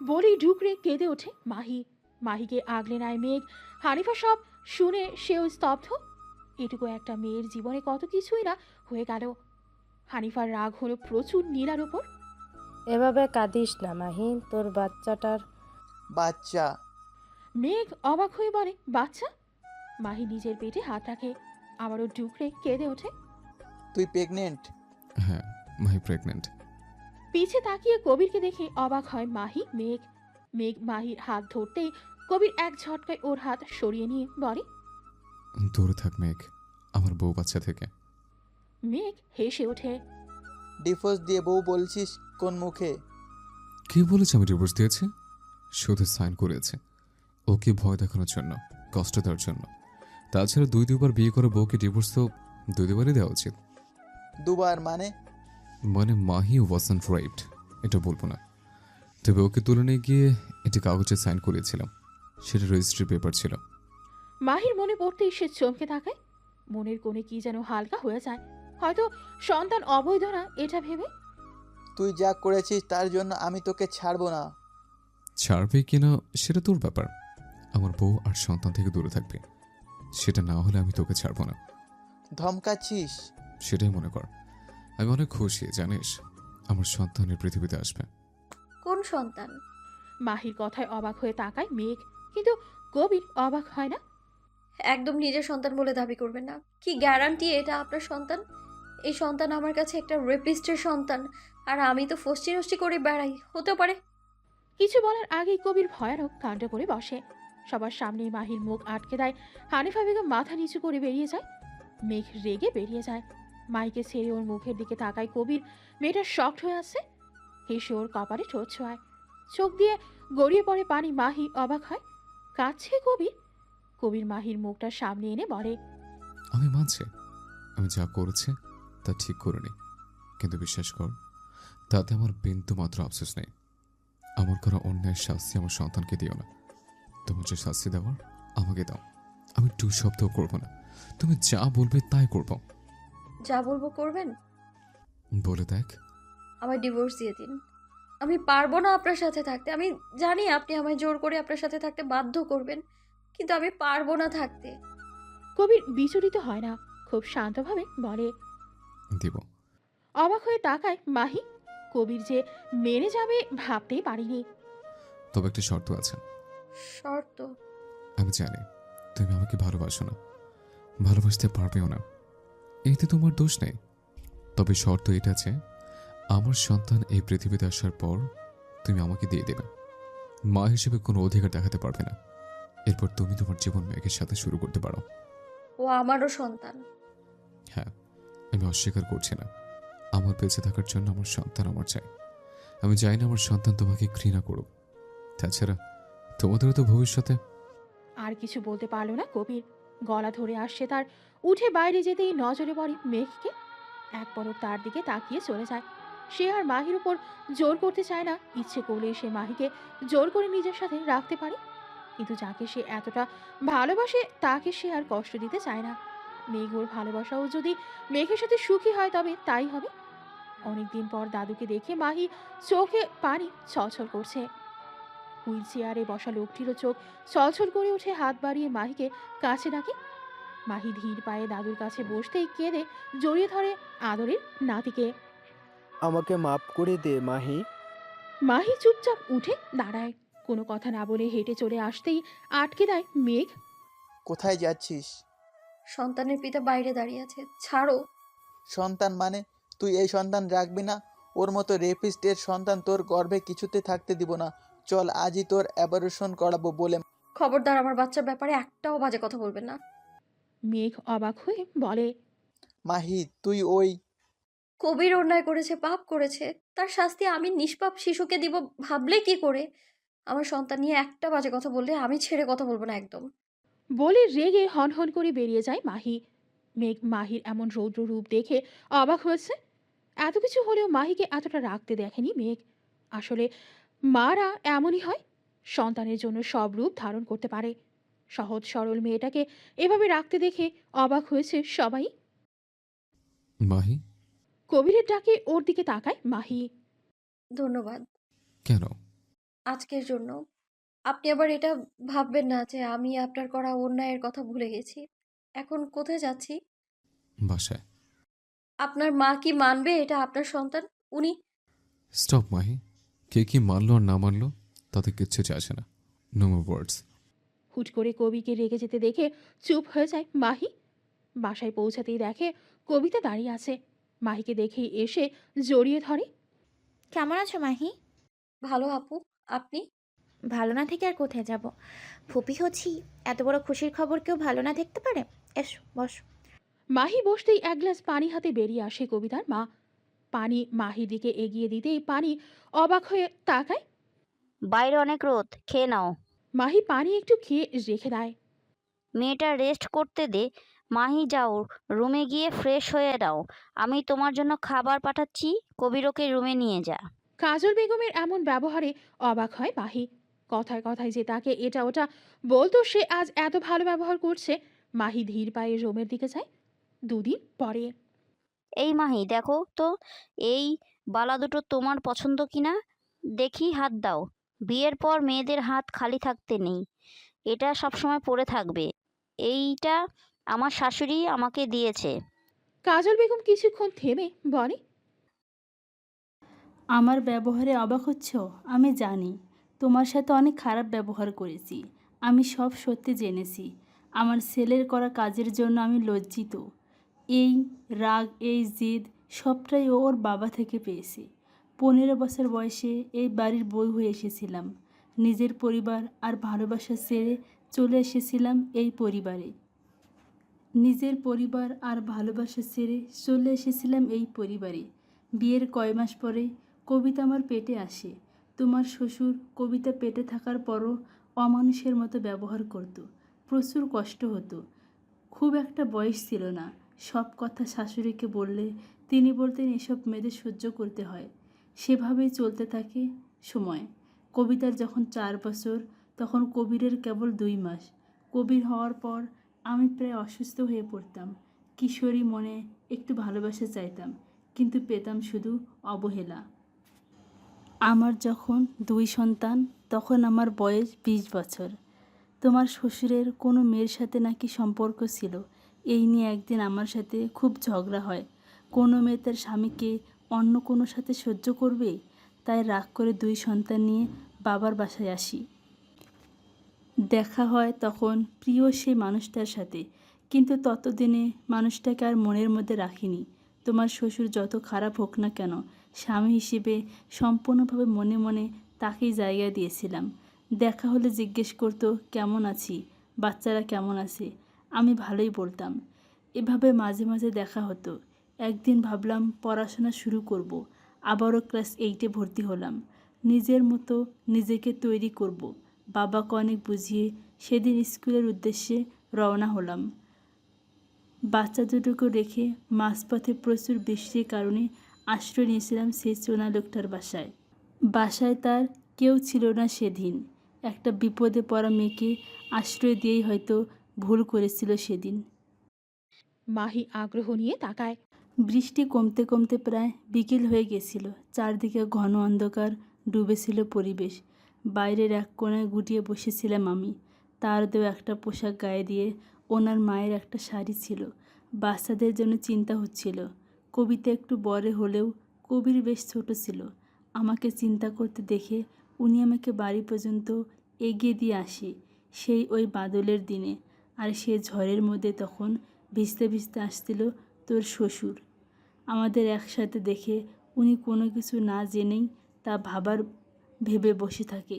বলেই ঢুকরে কেঁদে ওঠে মাহি। মাহিকে আগলে নেয় মেঘ। হানিফা সব শুনে সেও স্তব্ধ। এটুকু একটা মেয়ের জীবনে কত কিছুই না হয়ে গেল। হানিফার রাগ হলো প্রচুর নীলার উপর। এভাবে কাঁদিস না মাহি, তোর বাচ্চাটার। বাচ্চা? মেঘ অবাক হয়ে বলে, বাচ্চা? মাহি নিজের পেটে হাত রাখে, আবারও ঢুকরে কেঁদে ওঠে। তুই প্রেগনেন্ট? হ্যাঁ, মাহি প্রেগনেন্ট। পিছে তাকিয়ে কবিরকে দেখে অবাক হয় মাহি মেঘ। মেঘ মাহির হাত ধরতেই কবির এক ঝটকায় ওর হাত সরিয়ে নিয়ে বলে, দূরে থাক মেঘ আমার বউ বাচ্চা থেকে। মেঘ হেসে ওঠে। ডিভোর্স দিয়ে বউ বলছিস কোন মুখে? কে বলেছে আমি ডিভোর্স দিয়েছি? শুধু সাইন করেছে ওকে ভয় দেখানোর জন্য, কষ্ট দেওয়ার জন্য। তাছাড়া দুবার বিয়ে করে বউকে ডিভোর্স তো দুবারই দেওয়া উচিত। দুবার মানে? মানে মাহি ওয়াজন্ট রাইট এটা বলবো না, তবে ওকে তুলে নিয়ে গিয়ে একটি কাগজে সাইন করিয়েছিলাম, সেটা রেজিস্ট্রি পেপার ছিল। মাহির মনে পড়তেই সে চমকে তাকায়। মনের কোণে কি যেন হালকা হয়ে যায়, হয়তো সন্তান অবৈধ না এটা ভেবে। তুই যা করেছিস তার জন্য আমি তোকে ছাড়বো না। ছাড়বে কিনা সেটা তোর ব্যাপার, আমার বউ আর সন্তান থেকে দূরে থাকবে, সেটা না হলে আমি তোকে ছাড়বো না। ধমকাচ্ছিস? সেটাই মনে কর। আমি অনেক খুশি জানিস, আমার সন্তানের পৃথিবীতে আসবে। কোন সন্তান? মাহির কথায় অবাক হয়ে তাকায় মেঘ, কিন্তু কবির অবাক হয় না। একদম নিজের সন্তান বলে দাবি করবেন না। কি গ্যারান্টি এটা আপনার সন্তান? এই সন্তান আমার কাছে একটা রেপিস্টের সন্তান, আর আমি তো ফষ্টি নষ্টি করে বেড়াই। হতে পারে। কিছু বলার আগেই কবির ভয়ানক কাণ্ড করে বসে। সবার সামনেই মাহির মুখ আটকে দেয়। হানিফা বেগম মাথা নিচু করে বেরিয়ে যায়। মেঘ রেগে বেরিয়ে যায়। মাইকে ছেড়ে ওর মুখের দিকে তাকায় কবির। মেয়েটা শকড হয়ে আছে। হেসে ওর কপালে ঠোঁট ছোঁয়ায়। চোখ দিয়ে গড়িয়ে পড়ে পানি। মাহি অবাক হয়। কাঁদছে কবির। কবির মাহির মুখটা সামনে এনে বলে, আমি মানছি আমি যা করেছি তা ঠিক করিনি, কিন্তু বিশ্বাস কর, তাতে আমার বিন্দু মাত্র আফসোস নেই। আমার করা অন্যায়ের শাস্তি আমার সন্তানকে দিও না। তোমার যে শাস্তি দেওয়ার আমাকে দাও। আমি টু শব্দও করবো না। তুমি যা বলবে তাই করব। যা বলবো করবেন? বলে দেখ। আমায় ডিভোর্স দিয়ে দিন। আমি পারবো না আপনার সাথে থাকতে। আমি জানি আপনি আমায় জোর করে আপনার সাথে থাকতে বাধ্য করবেন, কিন্তু আমি পারবো না থাকতে। কবির বিচলিত হয় না, খুব শান্তভাবে বলে। দিব। অবাক হয়ে তাকায় মাহি। কবির যে মেনে যাবে ভাবতেই পারিনি। তবে একটা শর্ত আছে। শর্ত? আমি জানি তুমি আমাকে ভালোবাসো না, ভালোবাসতে পারবেও না, এতে তোমার দোষ নেই। তবে শর্ত এটা যে আমার সন্তান এই পৃথিবীতে আসার পর তুমি আমাকে দিয়ে দেবে। মা হিসেবে কোনো অধিকার দেখাতে পারবে না। এরপর তুমি তোমার জীবন মেঘের সাথে শুরু করতে পারো। ও আমারও সন্তান। হ্যাঁ, আমি অস্বীকার করছি না। আমার বেঁচে থাকার জন্য আমার সন্তান আমার চাই। আমি চাই না আমার সন্তান তোমাকে ঘৃণা করুক। তাছাড়া তোমাদেরও তো ভবিষ্যতে। আর কিছু বলতে পারল না কবির। গলা ধরে আসছে তার। উঠে বাইরে যেতেই নজরে পড়ে মেঘকে। এক পলক তার দিকে তাকিয়ে চলে যায়। সে আর মাহির উপর জোর করতে চায় না। ইচ্ছে করলে সে মাহিকে জোর করে নিজের সাথে রাখতে পারে, কিন্তু যাকে সে এতটা ভালোবাসে তাকে সে আর কষ্ট দিতে চায় না। মেঘ ওর ভালোবাসাও যদি মেঘের সাথে সুখী হয় তবে তাই হবে। অনেকদিন পর দাদুকে দেখে মাহি চোখে পানি ছলছল করছে। হুইল চেয়ারে বসা লোকটিরও চোখ ছলছল করে উঠে হাত বাড়িয়ে মাহিকে কাছে ডাকে। মাহি ধীর পায়ে দাদুর কাছে বসতেই কেঁদে জড়িয়ে ধরে আদরের নাতিকে। আমাকে মাফ করে দে মাহি। মাহি চুপচাপ উঠে দাঁড়ায়। কোনো কথা না বলে হেঁটে চলে আসতেই আটকে দেয় মেঘ। কোথায় যাচ্ছিস? সন্তানের পিতা বাইরে দাঁড়িয়ে আছে, ছাড়ো। সন্তান মানে? তুই এই সন্তান রাখবি না? ওর মতো রেপিস্টের সন্তান তোর গর্ভে কিছুতে থাকতে দিব না। চল আজই তোর অ্যাবর্শন করাবো বলে। খবরদার আমার বাচ্চার ব্যাপারে একটাও বাজে কথা বলবেন না। মেঘ অবাক হয়ে বলে। মাহি তুই ওই কবির অন্যায় করেছে, পাপ করেছে, তার শাস্তি আমি নিষ্পাপ শিশুকে দিব ভাবলে কি করে? আমার সন্তান নিয়ে একটা বাজে কথা বললে আমি ছেড়ে কথা বলবো না একদম। বলে রেগে হনহন করে বেরিয়ে যায় মাহি। মেঘ মাহির এমন রৌদ্র রূপ দেখে অবাক হয়েছে। এত কিছু হলেও মাহিকে এতটা রাখতে দেখেনি মেঘ। আসলে মারা এমনই হয়, সন্তানের জন্য সব রূপ ধারণ করতে পারে। সহজ সরল মেয়েটাকে এভাবে রাখতে দেখে অবাক হয়েছে সবাই। মাহি। কবিরের ডাকে ওর দিকে তাকায় মাহি। ধন্যবাদ কেন? আজকের জন্য। আপনি আবার এটা ভাববেন না যে আমি আপনার করা অন্যায়ের কথা ভুলে গেছি। এখন কোথায় যাচ্ছি? বাসায়। আপনার মা কি মানবে এটা আপনার সন্তান? উনি স্টপ মাহি। কে কি মানলো আর না মানলো তাতে কিচ্ছু যায় আসে না। নো মোর ওয়ার্ডস। হুট করে কবিকে রেগে যেতে দেখে চুপ হয়ে যায় মাহি। বাসায় পৌঁছাতেই দেখে কবিতা দাঁড়িয়ে আছে। মাহিকে দেখেই এসে জড়িয়ে ধরে। কেমন আছো মাহি? ভালো আপু, আপনি? ভালো না থেকে আর কোথায় যাব? ফুপি হচ্ছি, এত বড় খুশির খবর কেউ ভালো না দেখতে পারে? এসো বসো। মাহি বসতেই এক গ্লাস পানি হাতে বেরিয়ে আসে কবিতার মা। পানি মাহির দিকে এগিয়ে দিতেই পানি অবাক হয়ে তাকায়। বাইরে অনেক রোদ, খেয়ে নাও। মাহি পানি একটু খেয়ে রেখে দেয়। মেয়েটা রেস্ট করতে দে। মাহি যাও, রুমে গিয়ে ফ্রেশ হয়ে নাও। আমি তোমার জন্য খাবার পাঠাচ্ছি, কবিরকে রুমে নিয়ে যা। কাজল বেগমের এমন ব্যবহারে অবাক হয় মাহি। কথায় কথায় যে তাকে এটা ওটা বলতো সে আজ এত ভালো ব্যবহার করছে। মাহি ধীর পায়ে রুমের দিকে যায়। দুদিন পরে। এই মাহি দেখো তো, এই বালা দুটো তোমার পছন্দ কিনা দেখি, হাত দাও। বিয়ের পর মেয়েদের হাত খালি থাকতে নেই, এটা সবসময় পরে থাকবে। এইটা আমার শাশুড়ি আমাকে দিয়েছে। কাজল বেগম কিছুক্ষণ থেমে বলে। আমার ব্যবহারে অবাক হচ্ছ? আমি জানি তোমার সাথে অনেক খারাপ ব্যবহার করেছি। আমি সব সত্যি জেনেছি। আমার ছেলের করা কাজের জন্য আমি লজ্জিত। এই রাগ, এই জিদ সবটাই ও ওর বাবা থেকে পেয়েছে। 15 বছর বয়সে এই বাড়ির বউ হয়ে এসেছিলাম। নিজের পরিবার আর ভালোবাসা ছেড়ে চলে এসেছিলাম এই পরিবারে। নিজের পরিবার আর ভালোবাসা ছেড়ে চলে এসেছিলাম এই পরিবারে। বিয়ের কয় মাস পরে কবিতা আমার পেটে আসে। তোমার শ্বশুর কবিতা পেটে থাকার পরও অমানুষের মতো ব্যবহার করত। প্রচুর কষ্ট হতো। খুব একটা বয়স ছিল না, সব কথা শাশুড়িকে বললে তিনি বলতেন এসব মেয়েদের সহ্য করতে হয়। সেভাবেই চলতে থাকে সময়। কবিতার যখন 4 বছর, তখন কবিরের কেবল 2 মাস। কবির হওয়ার পর আমি প্রায় অসুস্থ হয়ে পড়তাম। কিশোরী মনে একটু ভালোবাসা চাইতাম, কিন্তু পেতাম শুধু অবহেলা। আমার যখন 2 সন্তান, তখন আমার বয়স 20 বছর। তোমার শ্বশুরের কোনো মেয়ের সাথে নাকি সম্পর্ক ছিল। এই নিয়ে একদিন আমার সাথে খুব ঝগড়া হয়। কোনো মেয়ে তার স্বামীকে অন্য কোনো সাথে সহ্য করবে? তাই রাগ করে 2 সন্তান নিয়ে বাবার বাসায় আসি। দেখা হয় তখন প্রিয় সেই মানুষটার সাথে, কিন্তু ততদিনে মানুষটাকে আর মনের মধ্যে রাখিনি। তোমার শ্বশুর যত খারাপ হোক না কেন, স্বামী হিসেবে সম্পূর্ণভাবে মনে মনে তাকেই জায়গা দিয়েছিলাম। দেখা হলে জিজ্ঞেস করতো কেমন আছি, বাচ্চারা কেমন আছে। আমি ভালোই বলতাম। এভাবে মাঝে মাঝে দেখা হতো। একদিন ভাবলাম পড়াশোনা শুরু করব। আবারও ক্লাস 8-এ ভর্তি হলাম। নিজের মতো নিজেকে তৈরি করব। বাবাকে অনেক বুঝিয়ে সেদিন স্কুলের উদ্দেশ্যে রওনা হলাম। বাচ্চা দুটোকে রেখে মাঝপথে প্রচুর বৃষ্টির কারণে আশ্রয় নিয়েছিলাম সেই চোনা লোকটার বাসায়। বাসায় তার কেউ ছিল না সেদিন। একটা বিপদে পড়া মেয়েকে আশ্রয় দিয়েই হয়তো ভুল করেছিল সেদিন। মাহি আগ্রহ নিয়ে তাকায়। বৃষ্টি কমতে কমতে প্রায় বিকেল হয়ে গেছিল। চারদিকে ঘন অন্ধকার ডুবেছিল পরিবেশ। বাইরের এক কোণায় গুটিয়ে বসেছিলাম আমি। তার দেওয়া একটা পোশাক গায়ে দিয়ে ওনার মায়ের একটা শাড়ি ছিল। বাচ্চাদের জন্য চিন্তা হচ্ছিল। কবিতা একটু বড় হলেও কবির বেশ ছোট ছিল। আমাকে চিন্তা করতে দেখে উনি আমাকে বাড়ি পর্যন্ত এগিয়ে দিয়ে আসে, সেই ওই বাদলের দিনে। আর সে ঝড়ের মধ্যে তখন ভিজতে ভিজতে আসছিল তোর শ্বশুর। আমাদের একসাথে দেখে উনি কোনো কিছু না জেনেই তা ভেবে বসে থাকে।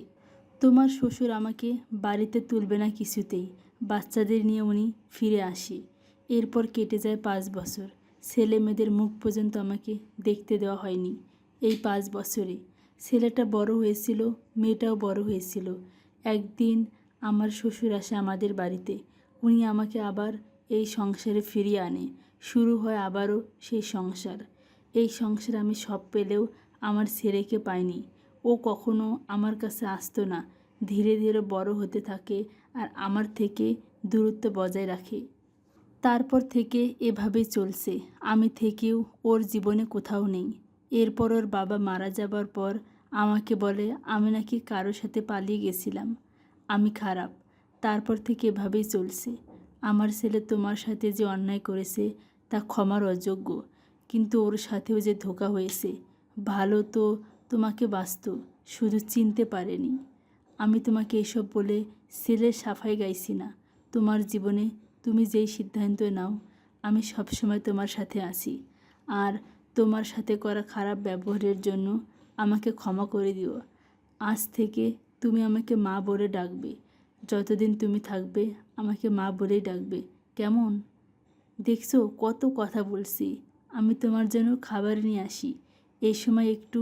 তোমার শ্বশুর আমাকে বাড়িতে তুলবে না কিছুতেই। বাচ্চাদের নিয়ে উনি ফিরে আসে। এরপর কেটে যায় 5 বছর। ছেলে মেয়েদের মুখ পর্যন্ত আমাকে দেখতে দেওয়া হয়নি এই 5 বছরে। ছেলেটা বড় হয়েছিল, মেয়েটাও বড় হয়েছিল। একদিন আমার শ্বশুর আসে আমাদের বাড়িতে। উনি আমাকে আবার এই সংসারে ফিরিয়ে আনে। শুরু হয় আবারও সেই সংসার। এই সংসারে আমি সব পেলেও আমার ছেলেকে পাইনি। ও কখনো আমার কাছে আসতো না। ধীরে ধীরে বড় হতে থাকে আর আমার থেকে দূরত্ব বজায় রাখে। তারপর থেকে এভাবেই চলছে। আমি থেকেও ওর জীবনে কোথাও নেই। এরপর ওর বাবা মারা যাবার পর আমাকে বলে আমি নাকি কারোর সাথে পালিয়ে গেছিলাম, আমি খারাপ। তারপর থেকে এভাবেই চলছে। আমার ছেলে তোমার সাথে যে অন্যায় করেছে তা ক্ষমার অযোগ্য, কিন্তু ওর সাথেও যে ধোঁকা হয়েছে। ভালো তো তোমাকে বাঁচত, শুধু চিনতে পারেনি। আমি তোমাকে এসব বলে ছেলের সাফাই গাইছি না। তোমার জীবনে তুমি যেই সিদ্ধান্ত নাও, আমি সবসময় তোমার সাথে আছি। আর তোমার সাথে করা খারাপ ব্যবহারের জন্য আমাকে ক্ষমা করে দিও। আজ থেকে তুমি আমাকে মা বলে ডাকবে। যতদিন তুমি থাকবে আমাকে মা বলেই ডাকবে, কেমন? দেখছো কত কথা বলছি। আমি তোমার জন্য খাবার নিয়ে আসি। এই সময় একটু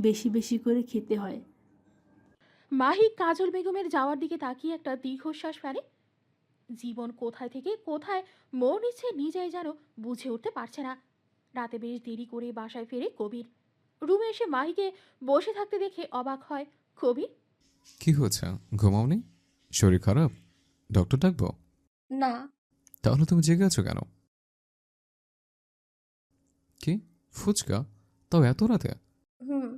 বেশি বেশি করে খেতে হয়। মাহি কাজল বেগমের যাওয়ার দিকে তাকিয়ে একটা দীর্ঘশ্বাস ফেলে। জীবন কোথায় থেকে কোথায় মোড় নিচ্ছে নিজেই যেন বুঝে উঠতে পারছে না। রাতে বেশ দেরি করে বাসায় ফেরে কবির। রুমে এসে মাহিকে বসে থাকতে দেখে অবাক হয় কবির। কি হয়েছে? ঘুমাওনি? শরীর খারাপ? ডক্টর ডাকবো? না। তাহলে তুমি জেগে আছো কেন? কি ফুচকা? তাও এত রাতে? হুম।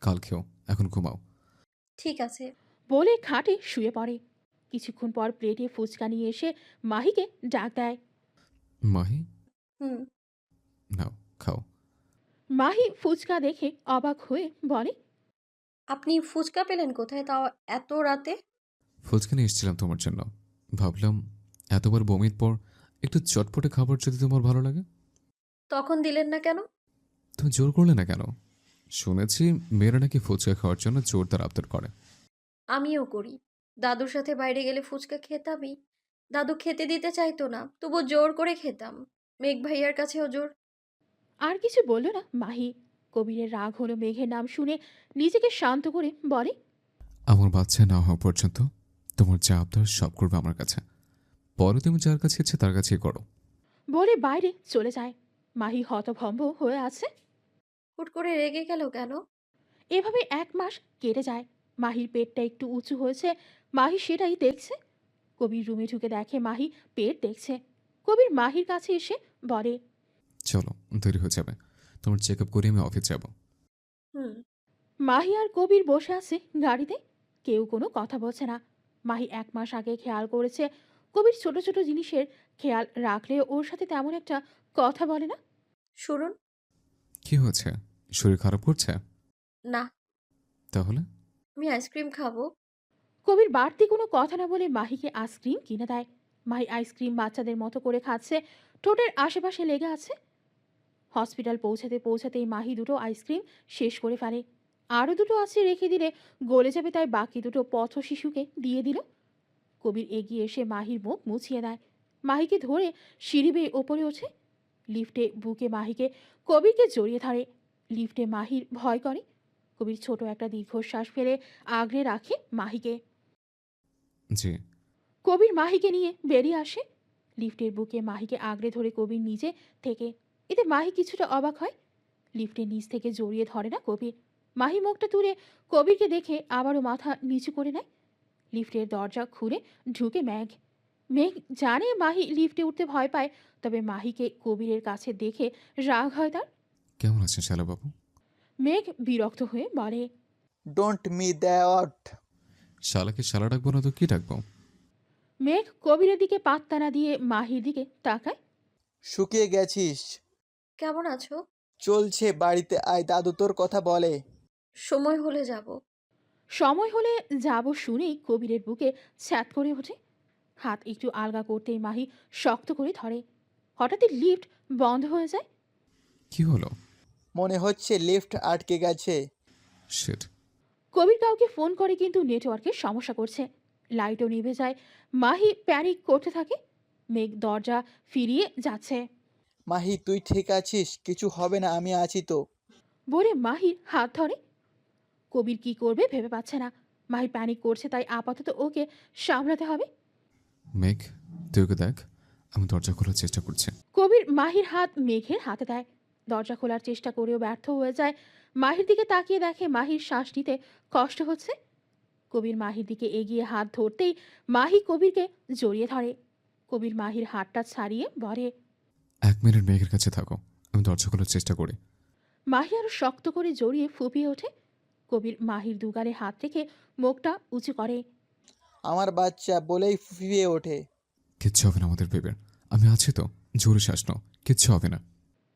কাল খেও, এখন ঘুমাও। ঠিক আছে। বলে খাটে শুয়ে পড়ে। কিছুক্ষণ পর প্লেটে ফুচকা নিয়ে এসে মাহিকে ডাক দেয়। মাহি, হুম। নাও খাও। মাহি ফুচকা দেখে অবাক হয়ে বলে, আপনি ফুচকা পেলেন কোথায়, তাও এত রাতে? ফুচকা নিয়ে এসেছিলাম তোমার জন্য। ভাবলাম এতবার বমির পর একটু চটপটে খাবার যদি তোমার ভালো লাগে। তখন দিলেন না কেন? তুমি জোর করলে না কেন? শুনেছি মেয়েরা নাকি ফুচকা খাওয়ার জন্য জোরদার আবদার করে। আমিও করি। দাদুর সাথে বাইরে গেলে ফুচকা খেতামই। দাদু খেতে দিতে চাইতো না, তবু জোর করে খেতাম। মেঘ ভাইয়ার কাছেও জোর। আর কিছু বলল না মাহি। কবিরের রাগ হলো মেঘের নাম শুনে নিজেকে শান্ত করে বলে, আমার বাচ্চা না হওয়া পর্যন্ত তোমার যা আবদার সব করবে আমার কাছে। পরে তুমি যার কাছে ইচ্ছে তার কাছেই করো। বলে বাইরে চলে যায়। মাহি হতভম্ব হয়ে আছে। হুট করে রেগে গেল কেন? এভাবে 1 মাস কেটে যায়। মাহির পেটটা একটু উঁচু হয়েছে, মাহি সেটাই দেখছে। কবির রুমে ঢুকে দেখে মাহি পেট দেখছে। কবির মাহির কাছে এসে বলে, চলো, দেরি হয়ে যাবে। তোমার চেক আপ করে আমি অফিস যাব। হুম। মাহি আর কবির বসে আছে গাড়িতে। কেউ কোনো কথা বলছে না। মাহি 1 মাস আগে খেয়াল করেছে কবির ছোট ছোট জিনিসের খেয়াল রাখলেও ওর সাথে তেমন একটা কথা বলে না। শুনুন। কি হয়েছে? শরীর খারাপ করছে? না, তাহলে আমি আইসক্রিম খাবো। কবির বাড়তি কোনো কথা না বলে মাহিকে আইসক্রিম কিনে দেয়। মাহি আইসক্রিম বাচ্চাদের মতো করে খাচ্ছে, ঠোঁটের আশেপাশে লেগে আছে। হসপিটাল পৌঁছাতে পৌঁছাতেই মাহি দুটো আইসক্রিম শেষ করে ফেলে। আরও দুটো আছে রেখে দিলে গলে যাবে, তাই বাকি দুটো পথ শিশুকে দিয়ে দিল। কবির এগিয়ে এসে মাহির মুখ মুছিয়ে দেয়। মাহিকে ধরে সিঁড়ি বেয়ে ওপরে ওঠে। লিফটে বুকে মাহিকে কবিরকে জড়িয়ে ধরে। লিফটে মাহির ভয় করে। কবির ছোট একটা দীর্ঘশ্বাস ফেলে আগলে রাখে মাহিকে। জি। কবির মাহিকে নিয়ে বেরিয়ে আসে। লিফটের বুকে মাহিকে আগলে ধরে কবির নিচে থেকে। এতে মাহি কিছুটা অবাক হয়। লিফটের নিচ থেকে জড়িয়ে ধরে না কবির। মাহি মুখটা তুলে কবিরকে দেখে আবারও মাথা নিচু করে নেয়। লিফটের দরজা খুলে ঢুকে মেঘ। মেঘ জানে মাহি লিফটে উঠতে ভয় পায়, তবে মাহিকে কবিরের কাছে দেখে রাগ হয় তার। কেমন আছেন শালাবাবু? মেঘ বিরক্ত হয়ে বলে, ডোন্ট মি দ্যাট। শালাকে শালা ডাকবো না তো কি ডাকবো? মেঘ কবিরের দিকে পাত্তা না দিয়ে মাহির দিকে তাকায়। শুকিয়ে গেছিস। কেমন আছো? চলছে, বাড়িতে আয়, দাদু তোর কথা বলে। সময় হলে যাব। সময় হলে যাব শুনেই কবিরের বুকে ছ্যাত করে ওঠে। হাত একটু আলগা করতেই মাহি শক্ত করে ধরে। হঠাৎই লিফট বন্ধ হয়ে যায়। কি হলো? মনে হচ্ছে লিফট আটকে গেছে। শিট। কবির কাউকে ফোন করে কিন্তু নেটওয়ার্কের সমস্যা করছে। লাইটও নিভে যায়। মাহি প্যানিক করতে থাকে। মেঘ দরজা ফিরিয়ে যাচ্ছে। মাহি তুই ঠিক আছিস? কিছু হবে না, আমি আছি তো। বলে মাহির হাত ধরে। কবির কি করবে ভেবে পাচ্ছে না। মাহি প্যানিক করছে, তাই আপাতত ওকে সামলাতে হবে। মেঘ, তুই ওকে দেখ, আমি দরজা খোলার চেষ্টা করছি। কবির মাহির হাত মেঘের হাতে দেয়। দরজা খোলার চেষ্টা করেও ব্যর্থ হয়ে যায়। মাহির দিকে তাকিয়ে দেখে মাহির শ্বাস নিতে কষ্ট হচ্ছে। কবির মাহির দিকে এগিয়ে হাত ধরতেই মাহি কবিরকে জড়িয়ে ধরে। কবির মাহির হাতটা ছাড়িয়ে বলে, 1 মিনিট মেঘের কাছে থাকো, আমি দরজা খোলার চেষ্টা করি। মাহি আরো শক্ত করে জড়িয়ে ফুপিয়ে ওঠে। কবির মাহির দুগালে হাত রেখে মুখটা উঁচু করে। আমার বাচ্চা বলেই ফুফিয়ে ওঠে। কিচ্ছু হবে না আমাদের বেবের, আমি আছি তো, জোরে শ্বাস নাও, কিচ্ছু হবে না।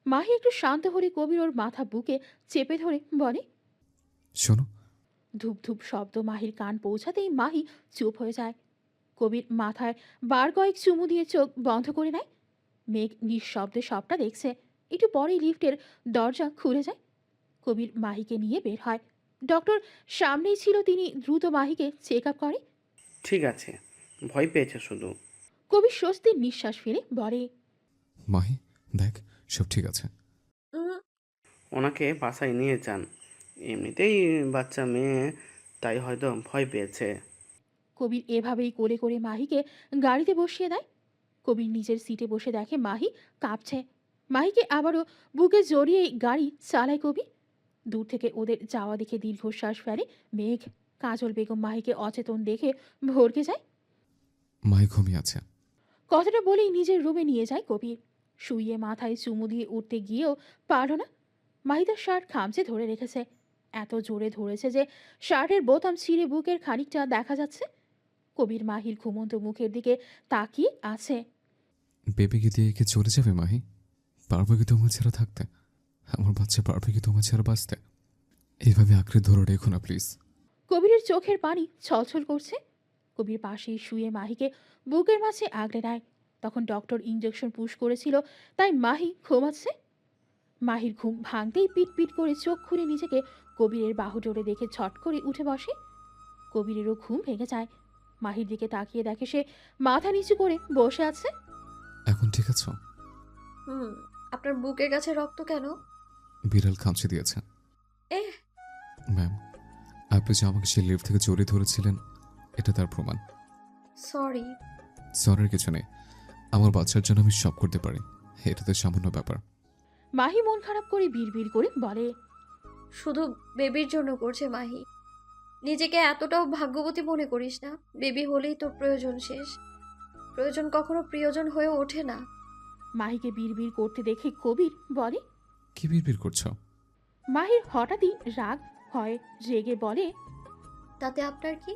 মাহি একটু শান্ত হলে কবির ওর মাথা বুকে চেপে ধরে বলে। শোনো। ধূপ ধূপ শব্দ মাহির কান পৌঁছাতেই মাহি চুপ হয়ে যায়। কবির মাথায় বার কয়েক চুমু দিয়ে চোখ বন্ধ করে নেয়। মেঘ নিঃশব্দে সবটা দেখছে। একটু পরেই লিফটের দরজা খুলে যায়। কবির মাহিকে নিয়ে বের হয়। ডক্টর সামনেই ছিল, তিনি দ্রুত মাহিকে চেক আপ করে। ঠিক আছে, ভয় পেয়েছে শুধু। কবির স্বস্তির নিঃশ্বাস ফেলে বলে, মাহি দেখ, সব ঠিক আছে। উম, ওনাকে বাসায় নিয়ে যান, এমনিতেই বাচ্চা মেয়ে, তাই হয়তো ভয় পেয়েছে। কবির এভাবেই কোলে করে মাহিকে গাড়িতে বসিয়ে দেয়। কবির নিজের সিটে বসে দেখে মাহি কাঁপছে। মাহিকে আবারও বুকে জড়িয়ে গাড়ি চালায় কবির। দূর থেকে ওদের যাওয়া দেখে দীর্ঘশ্বাস ফেলে মেঘ। কাজল বেগম মাহিকে অচেতন দেখে ভরকে যায়। মাহি ঘুমিয়ে আছে। কথাটা বলেই নিজের রুমে নিয়ে যায় কবির। শুইয়ে মাথায় চুমু দিয়ে উঠতে গিয়েও পারল না। মাহি তার শার্ট খামচে ধরে রেখেছে। এত জোরে ধরেছে যে শার্টের বোতাম ছিঁড়ে বুকের খানিকটা দেখা যাচ্ছে। কবির মাহির ঘুমন্ত মুখের দিকে তাকিয়ে আছে। বেবিকে দিয়ে কি চলে যাবে মাহি? পারবে কি তোমার ছাড়া থাকতে? আমার বাচ্চা পারবে কি তোমার ছাড়া বাঁচতে? এইভাবে আঁকড়ে ধরে রেখো না প্লিজ। কবিরের চোখের পানি ছলছল করছে। কবির পাশেই শুয়ে মাহিকে বুকের মাঝে আগলে নেয়। তখন ডক্টর ইঞ্জেকশন পুশ করেছিল, তাই মাহি ঘুমাচ্ছে। মাহির ঘুম ভাঙতেই পিট পিট করে চোখ খুলে নিজেকে কবিরের বাহু জোরে দেখে ছট করে উঠে বসে। কবিরেরও ঘুম ভেঙে যায়। মাহির দিকে তাকিয়ে দেখে সে মাথা নিচু করে বসে আছে। এখন ঠিক আছো? হুম। আপনার বুকের কাছে রক্ত কেন? বিড়াল খামচে দিয়েছে। এ ম্যাম, আপনি যে আমাকে সেই লিফট থেকে জড়িয়ে ধরেছিলেন, এটা তার প্রমাণ। সরি। সরির কিছু নেই, আমার বাচ্চার জন্য আমি সব করতে পারি। এটা তো সামান্য ব্যাপার। মাহি মন খারাপ করে বিড়বিড় করে বলে, শুধু বেবির জন্য করছে মাহি। নিজেকে এতটাও ভাগ্যবতী মনে করিস না। বেবি হলেই তোর প্রয়োজন শেষ। প্রয়োজন কখনো প্রিয়জন হয়ে ওঠে না। মাহিকে বিড়বিড় করতে দেখে কবির বলে। কি বিড়বিড় করছো? মাহির হঠাৎই রাগ হয়, রেগে বলে। তাতে আপনার কি?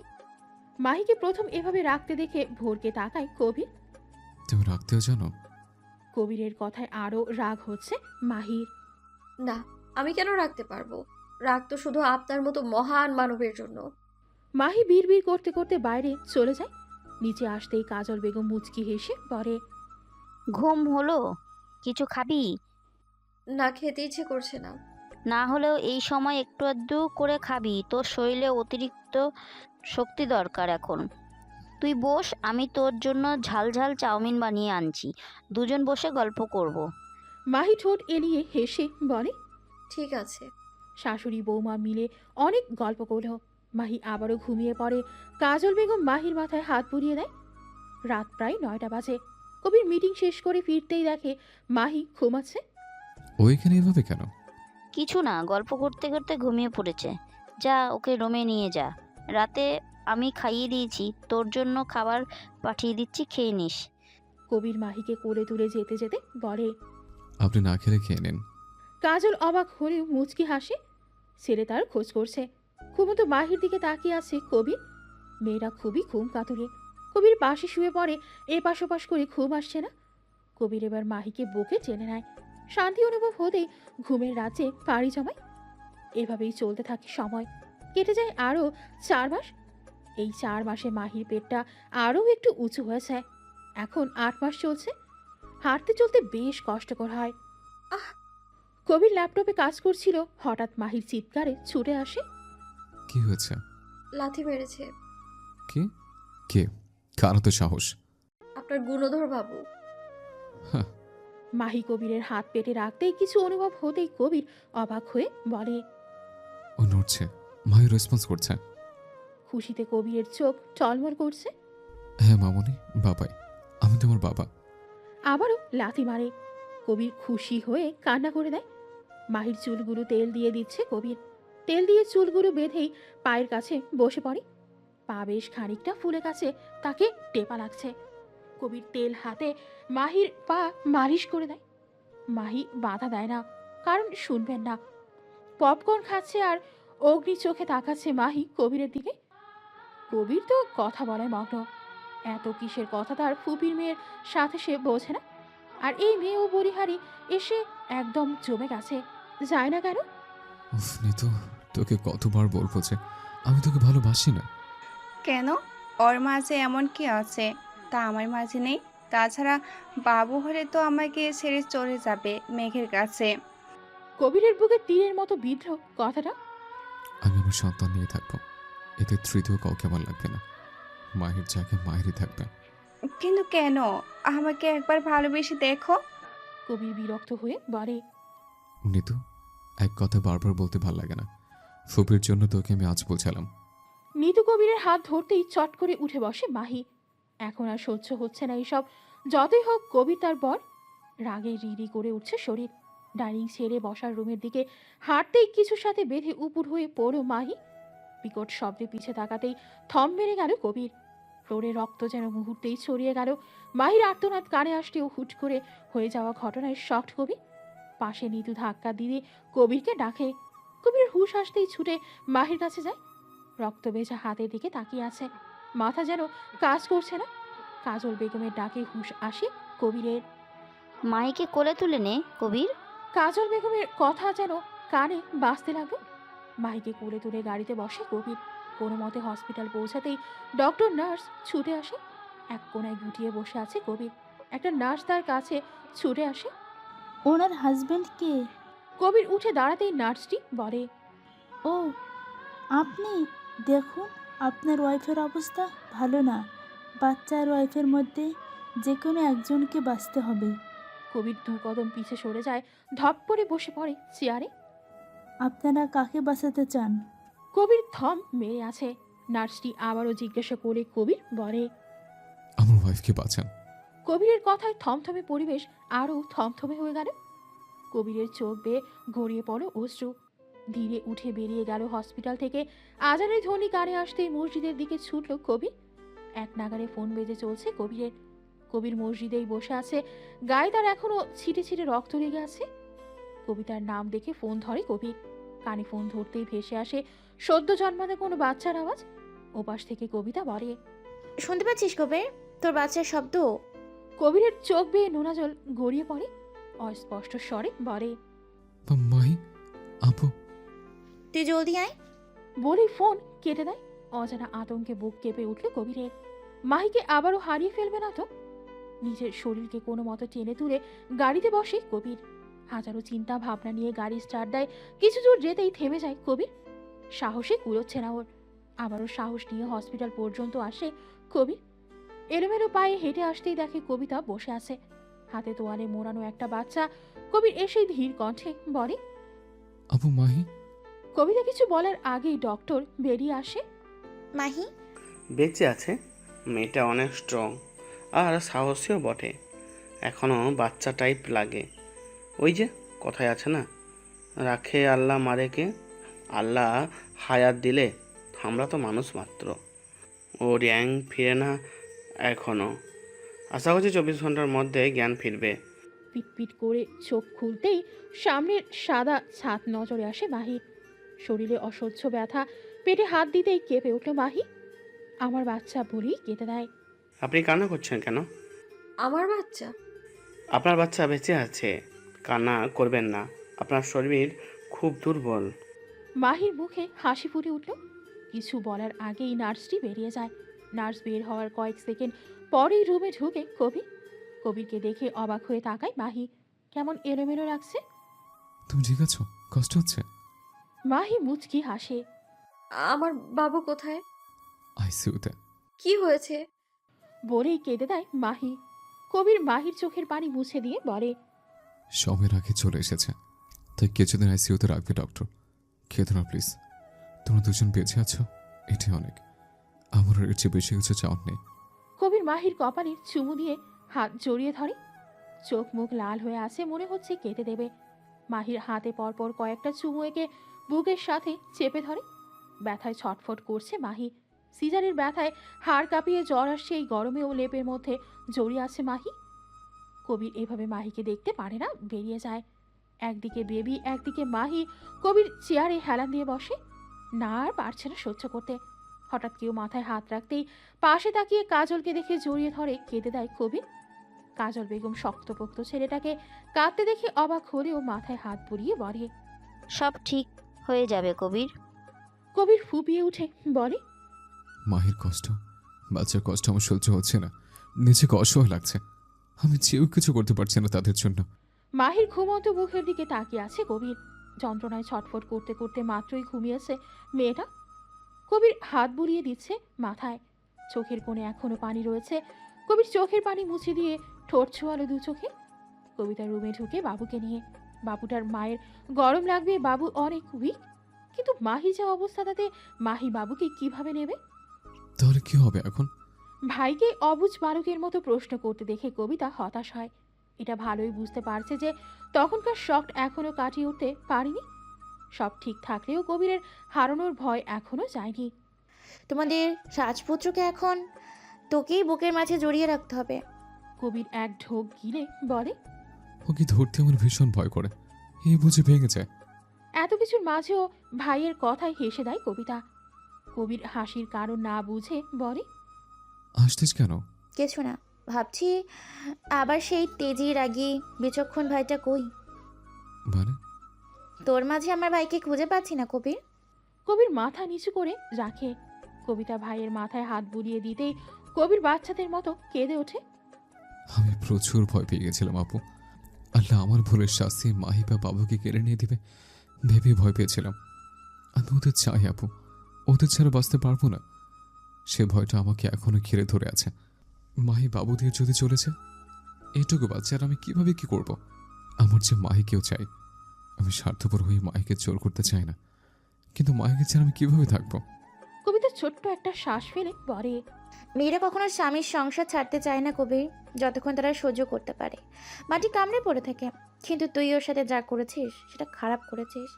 মাহিকে প্রথম এভাবে রাখতে দেখে ভোরকে তাকায় কবির। তুমি রাখতেও জানো? কবিরের কথায় আরও রাগ হচ্ছে মাহির। না, আমি কেন রাখতে পারবো? রাগ তো শুধু আপনার মতো মহান মানবের জন্য। মাহি বিড়বিড় করতে করতে বাইরে চলে যায়। নিচে আসতেই কাজল বেগম মুচকি হেসে বলে, ঘুম হলো? কিছু খাবি? না, খেতে ইচ্ছে করছে না। না হলেও এই সময় একটু আধটু করে খাবি, তোর শরীরে অতিরিক্ত শক্তি দরকার এখন। তুই বস, আমি তোর জন্য ঝাল ঝাল চাউমিন বানিয়ে আনছি, দুজন বসে গল্প করব। মাহি ঠোঁট এলিয়ে হেসে বলে। ঠিক আছে। শাশুড়ি বৌমা মিলে অনেক গল্প করল। মাহি আবারও ঘুমিয়ে পড়ে। কাজল বেগম মাহির মাথায় হাত বুলিয়ে দেয়। রাত প্রায় 9টা বাজে। কবির মিটিং শেষ করে ফিরতেই দেখে মাহি ঘুমাচ্ছে। ওইখানে এভাবে কেন? কিছু না, গল্প করতে করতে ঘুমিয়ে পড়েছে। যা, ওকে রুমে নিয়ে যা। রাতে আমি খাইয়ে দিয়েছি, তোর জন্য খাবার পাঠিয়ে দিচ্ছি, খেয়ে নিস। কবির মাহিকে কোলে তুলে যেতে যেতে বলে। আপনি না খেলে খেয়ে নিন। কাজল অবাক হলেও মুচকি হাসে। ছেলে তার খোঁজ করছে। ঘুমন্ত মাহির দিকে তাকিয়ে আছে কবির। মেয়েরা খুবই ঘুম কাতুরে। কবির পাশে শুয়ে পড়ে। এপাশ ওপাশ করে ঘুম আসছে না। কবির এবার মাহিকে বুকে টেনে নেয়। শান্তি অনুভব হতেই ঘুমের রাজ্যে পাড়ি জমায়। এভাবেই চলতে থাকে সময়। কেটে যায় আরও 4 মাস। এই 4 মাসে মাহির পেটটা আরও একটু উঁচু হয়েছে। এখন 8 মাস চলছে। হাঁটতে চলতে বেশ কষ্টকর হয়। আহ! কবির ল্যাপটপে কাজ করছিল, হঠাৎ মাহির চিৎকারে ছুটে আসে। কি হয়েছে? লাথি মেরেছে। কি? কে? কার তো সাহস? আপনার গুণধর বাবু। হ্যাঁ। মাহি কবিরের হাত পেটে রাখতেই কিছু অনুভব হতেই কবির অবাক হয়ে বলে। ও নড়ছে, মায়ের রেসপন্স করছে। খুশিতে কবিরের চোখ টলমল করছে। হ্যাঁ মামনি, বাবাই, আমি তোমার বাবা। আবারও লাথি মারে। কবির খুশি হয়ে কান্না করে দেয়। মাহির চুলগুলো তেল দিয়ে দিচ্ছে কবির। তেল দিয়ে চুলগুলো বেঁধেই পায়ের কাছে বসে পড়ে। পা বেশ খানিকটা ফুলে গেছে, তাকে টেপা লাগছে। কবির তেল হাতে মাহির পা মালিশ করে দেয়। মাহি বাধা দেয় না, কারণ শুনবেন না। পপকর্ন খাচ্ছে আর অগ্নি চোখে তাকাচ্ছে মাহি কবিরের দিকে। কবির তো কথা বলায় মগ্ন। এত কিসের কথা তার ফুপির মেয়ের সাথে সে বোঝে না। আর এই মেয়ে ও বলিহারি এসে একদম জমে গেছে। যায় না কেন? উফ নিতু, তোকে কতবার বলবো যে আমি তোকে ভালোবাসি না। কেন? ওর মাঝে এমন কি আছে তা আমার মাঝে নেই? তাছাড়া বাবু হলে তো আমাকে ছেড়ে চলে যাবে মেঘের কাছে। কবিরের বুকে তীরের মতো বিদ্ধ কথাটা। আমি আমার সন্তান নিয়ে থাকবো, এতে তৃতীয় কাউকে আমার লাগবে না। মায়ের জায়গায় মায়েরই থাকবে। কিন্তু কেন? আমাকে একবার ভালোবেসে দেখো। কবির বিরক্ত হয়ে বলে। নিতু, এক কথা বারবার বলতে ভাল লাগে না। ফুপির জন্য তোকে আমি আজ বোঝালাম। নিতু কবিরের হাত ধরতেই চট করে উঠে বসে মাহি। এখন আর সহ্য হচ্ছে না এসব। যতই হোক কবির তার বর। রাগে রিরি করে উঠছে শরীর। ডাইনিং ছেড়ে বসার রুমের দিকে হাঁটতেই কিছুর সাথে বেঁধে উপুর হয়ে পড়ো মাহি। বিকট শব্দে পিছে তাকাতেই থম মেরে গেল কবির। ফ্লোরে রক্ত যেন মুহূর্তেই ছড়িয়ে গেল। মাহির আর্তনাদ কানে আসতেও হুট করে হয়ে যাওয়া ঘটনায় শকড কবির। পাশে নিতু ধাক্কা দিয়ে কবিরকে ডাকে। কবির হুঁশ আসতেই ছুটে মাহির কাছে যায়। রক্ত ভেজা হাতের দিকে তাকিয়ে আছে, মাথা যেন কাজ করছে না। কাজল বেগমের ডাকে হুঁশ আসে কবিরের। মাহিকে কোলে তুলে নে কবির। কাজল বেগমের কথা যেন কানে বাজতে লাগলো। মাহিকে কোলে তুলে গাড়িতে বসে কবির। কোনো মতে হসপিটাল পৌঁছাতেই ডক্টর নার্স ছুটে আসে। এক কোনায় গুটিয়ে বসে আছে কবির। একটা নার্স তার কাছে ছুটে আসে। ওনার হাজবেন্ড কে? কবির উঠে দাঁড়াতেই নার্সটি বলে। ও আপনি, দেখুন আপনার ওয়াইফের অবস্থা ভালো না। বাচ্চা আর ওয়াইফের মধ্যে যে কোনো একজনকে বাঁচতে হবে। কবির 2 কদম পিছে সরে যায়, ধপ করে বসে পড়ে চেয়ারে। আপনারা কাকে বাঁচাতে চান? কবির থম মেরে আছে। নার্সটি আবারও জিজ্ঞাসা করে কবির বলে। আমার ওয়াইফকে বাঁচান। কবিরের কথায় থমথমে পরিবেশ আরও থমথমে হয়ে গেল। কবিরের চোখ বেয়ে গড়িয়ে পড়ো অশ্রু। ধীরে উঠে বেরিয়ে গেল হসপিটাল থেকে। আজানের ধ্বনি কানে আসতেই মসজিদের দিকে ছুটল কবির। এক নাগারে ফোন বেজে চলছে কবিরের। কবির মসজিদেই বসে আছে, গায়ে তার এখনো ছিটে ছিটে রক্ত লেগে আছে। কবিতার নাম দেখে ফোন ধরে কবির। কানে ফোন ধরতেই ভেসে আসে সদ্য জন্মানো কোনো বাচ্চার আওয়াজ। ওপাশ থেকে কবিতা বলে, শুনতে পাচ্ছিস কবির? তোর বাচ্চার শব্দ। কবিরের চোখ বেয়ে নোনা জল গড়িয়ে পড়ে। অস্পষ্ট স্বরে বলে, মাহি, আপু। তুই জলদি আয়। বলেই ফোন কেটে দেয়। অজানা আতঙ্কে বুক কেঁপে উঠল কবিরের। মাহিকে আবারও হারিয়ে ফেলবে না তো? নিজের শরীরকে কোনো মতো টেনে তুলে গাড়িতে বসে কবির। হাজারো চিন্তা ভাবনা নিয়ে গাড়ি স্টার্ট দেয়। কিছু দূর যেতেই থেমে যায় কবির। সাহসে কুলোচ্ছে না ওর। আবারও সাহস নিয়ে হসপিটাল পর্যন্ত আসে কবির। এলোমেলো পায়ে হেঁটে আসতেই দেখে কবিতা বসে আছে, হাতে তোয়ালে মোড়ানো একটা বাচ্চা। কবির এসেই ধীর কণ্ঠে বলে, আপু, মাহি। কবিতা কিছু বলার আগেই ডক্টর বেরিয়ে আসে। মাহি বেঁচে আছে। মেয়েটা অনেক স্ট্রং আর সাহসীও বটে। এখনও বাচ্চা টাইপ লাগে। ওই যে কথায় আছে না, রাখে আল্লাহ মারেকে। আল্লাহ হায়াত দিলে আমরা তো মানুষ মাত্র। ও র্যাং ফিরে না এখনও। আশা করছি 24 ঘন্টার মধ্যে জ্ঞান ফিরবে। পিটপিট করে চোখ খুলতেই সামনের সাদা ছাদ নজরে আসে মাহির। শরীরে অসহ্য ব্যথা, পেটে হাত দিতেই কেঁপে উঠল মাহি। আমার বাচ্চা বলেই কেটে দেয়। আপনি কান্না করছেন কেন? আমার বাচ্চা? আপনার বাচ্চা বেঁচে আছে, কান্না করবেন না। আপনার শরীর খুব দুর্বল। মাহির মুখে হাসি ফুটে উঠল। কিছু বলার আগেই নার্সটি বেরিয়ে যায়। নার্স বের হওয়ার কয়েক সেকেন্ড পরেই রুমে ঢুকে কবির। কবিরকে দেখে অবাক হয়ে তাকায় মাহি। কেমন এলোমেলো লাগছে। তুমি ঠিক আছো? কষ্ট হচ্ছে? মাহি মুচকি হাসে। আমার বাবু কোথায়? আইসিইউতে। কি হয়েছে? বলেই কেঁদে দেয় মাহি। কবির মাহির চোখের পানি মুছে দিয়ে বলে, সময়ের আগে চলে এসেছে, তাই কিছুদিন আইসিইউতে রাখবে ডক্টর। খেতে না প্লিজ। তোমরা দুজন বেঁচে আছো, এটি অনেক। আমার এর চেয়ে বেশি কিছু চাওয়ার নেই। কবির মাহির কপালে চুমু দিয়ে হাত জড়িয়ে ধরে। চোখ মুখ লাল হয়ে আছে, মনে হচ্ছে কেটে দেবে। মাহির হাতে পরপর কয়েকটা চুমু এঁকে বুকের সাথে চেপে ধরে। ব্যথায় ছটফট করছে মাহি। সিজারের ব্যথায় হাড় কাঁপিয়ে জ্বর আসছে এই গরমেও লেপের মধ্যে জড়িয়ে আছে মাহি। কবির এভাবে মাহিকে দেখতে পারে না, বেরিয়ে যায়। একদিকে বেবি, একদিকে মাহি। কবির চেয়ারে হেলান দিয়ে বসে, না আর পারছে না সহ্য করতে। হঠাৎ কেউ মাথায় হাত রাখতেই পাশে তাকিয়ে কাজলকে দেখে জড়িয়ে ধরে কেঁদে দেয় কবির। কাজল বেগম শক্তপোক্ত ছেলেটাকে কাঁদতে দেখে অবাক হলেও মাথায় হাত বুলিয়ে বলে, সব ঠিক হয়ে যাবে কবির। কবির ফুপিয়ে উঠে বলে, মাহির কষ্ট, বাচ্চার কষ্ট আমার সহ্য হচ্ছে না। নিজেকে অসহায় লাগছে। আমি চেয়েও কিছু করতে পারছি না তাদের জন্য। মাহির ঘুমন্ত মুখের দিকে তাকিয়ে আছে কবির। যন্ত্রণায় ছটফট করতে করতে মাত্রই ঘুমিয়েছে মেয়েটা। কবির হাত বুলিয়ে দিচ্ছে মাথায়। চোখের কোণে এখনো পানি রয়েছে। কবির চোখের পানি মুছে দিয়ে ঠোঁট ছোঁয়ালো দু চোখে। কবিতার রুমে ঢুকে বাবুকে নিয়ে। বাবুটার মায়ের গরম লাগবে, বাবু অনেক উইক। কিন্তু মাহি যা অবস্থা, তাতে মাহি বাবুকে কিভাবে নেবে? তাহলে কি হবে এখন? ভাইকে অবুঝ বালকের মতো প্রশ্ন করতে দেখে কবিতা হতাশ হয়। এটা ভালোই বুঝতে পারছে যে তখনকার শক এখনো কাটিয়ে উঠতে পারেনি। সব ঠিক থাকলেও কবিরের হারানোর ভয় এখনো যায়নি। তোমাদের রাজপুত্রকে এখন তোকেই বুকের মাঝে জড়িয়ে রাখতে হবে। কবির এক ঢোক গিলে বলে, ওকে ধরতে আমার ভীষণ ভয় করে। এই বুঝে ভেঙে যায়। এত কিছুর মাঝেও ভাইয়ের কথায় হেসে দেয় কবিতা। কবির হাসির কারণ না বুঝে বলে, আসতিস কেন? কিছু না, ভাবছি আবার সেই তেজি রাগি বিচক্ষণ ভাইটা কই। মানে? তোর মাঝে আমার ভাইকে খুঁজে পাচ্ছি না কবির। কবির মাথা নিচু করে রাখে। কবিতা ভাইয়ের মাথায় হাত বুলিয়ে দিতেই কবির বাচ্চাদের মতো কেঁদে ওঠে। আমি প্রচুর ভয় পেয়ে গেছিলাম আপু। আল্লাহ আমার ভুলের শাস্তি মাহি বা বাবুকে কেড়ে নিয়ে দিবে ভেবে ভয় পেয়েছিলাম। আমি ওদের চাই আপু, ওদের ছাড়া বাঁচতে পারবো না। সে ভয়টা আমাকে এখনো ঘিরে ধরে আছে। মাহি বাবু দিয়ে যদি চলেছে, এইটুকু বাচ্চার আমি কিভাবে কি করব? আমার যে মাহিকেও চাই। আমি স্বার্থপর হয়ে মাহিকে জোর করতে চাই না, কিন্তু মাহিকে ছাড়া আমি কিভাবে থাকবো? কবিতা ছোট্ট একটা শ্বাস ফেলে বলে, মেয়েরা কখনো স্বামীর সংসার ছাড়তে চায় না কবির, যতক্ষণ তারা সহ্য করতে পারে। মাটি কামড়ে পড়ে থাকে। কিন্তু তুই ওর সাথে যা করেছিস সেটা খারাপ করেছিস।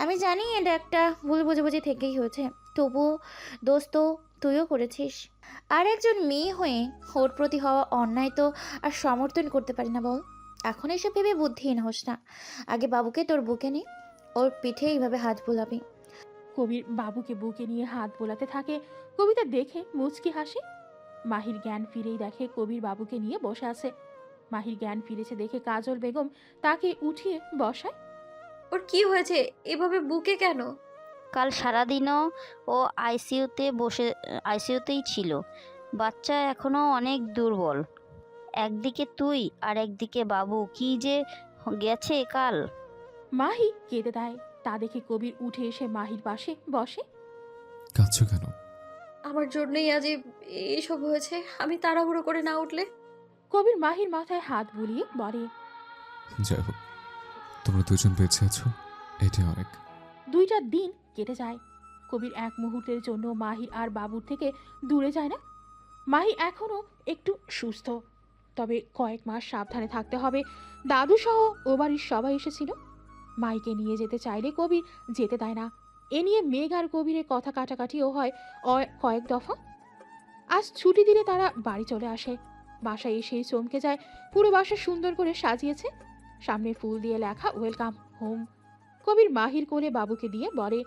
আমি জানি এটা একটা ভুল বুঝাবুঝি থেকেই হয়েছে, তবুও দোস্ত তুইও করেছিস। আর একজন মেয়ে হয়ে ওর প্রতি হওয়া অন্যায় তো আর সমর্থন করতে পারি না বল। এখন এসব ভেবে বুদ্ধিহীন হোস না। আগে বাবুকে তোর বুকে নে, ওর পিঠে এইভাবে হাত বোলাবি। কবির বাবুকে বুকে নিয়ে হাত বোলাতে থাকে। কবিতা দেখে মুচকি হাসে। মাহির জ্ঞান ফিরেই দেখে কবির বাবুকে নিয়ে বসে আছে। মাহির জ্ঞান ফিরেছে দেখে কাজল বেগম তাকে উঠিয়ে বসায়। ওর কি হয়েছে, এভাবে বুকে কেন? কাল সারাদিনও ও আইসিইউতেই ছিল। বাচ্চা এখনো অনেক দুর্বল। একদিকে তুই আর একদিকে বাবু, কি যে গেছে কাল। মাহি কেঁদে দেয়। তা দেখে কবির উঠে এসে মাহির পাশে বসে। কাঁদছো কেন? আমার জন্যই আজ এইসব হয়েছে। আমি তাড়াহুড়ো করে না উঠলে। কবির মাহির মাথায় হাত বুলিয়ে বলে, যাই হোক, তোমরা দুজন বেঁচে আছো, এটাই অনেক। 2টা দিন কেটে যায়। কবির এক মুহূর্তের জন্য মাহির আর বাবুর থেকে দূরে যায় না। মাহি এখনো একটু সুস্থ, তবে কয়েক মাস সাবধানে থাকতে হবে। দাদু সহ ও বাড়ির সবাই এসেছিল। মাইকে নিয়ে যেতে চাইলে কবির যেতে দেয় না। এ নিয়ে মেঘ আর কবিরের কথা কাটাকাটিও হয় কয়েক দফা। আজ ছুটি দিলে তারা বাড়ি চলে আসে। বাসায় এসেই চমকে যায়। পুরো বাসা সুন্দর করে সাজিয়েছে। সামনে ফুল দিয়ে লেখা ওয়েলকাম হোম। কবির মাহির কোলে বাবুকে দিয়ে বলে,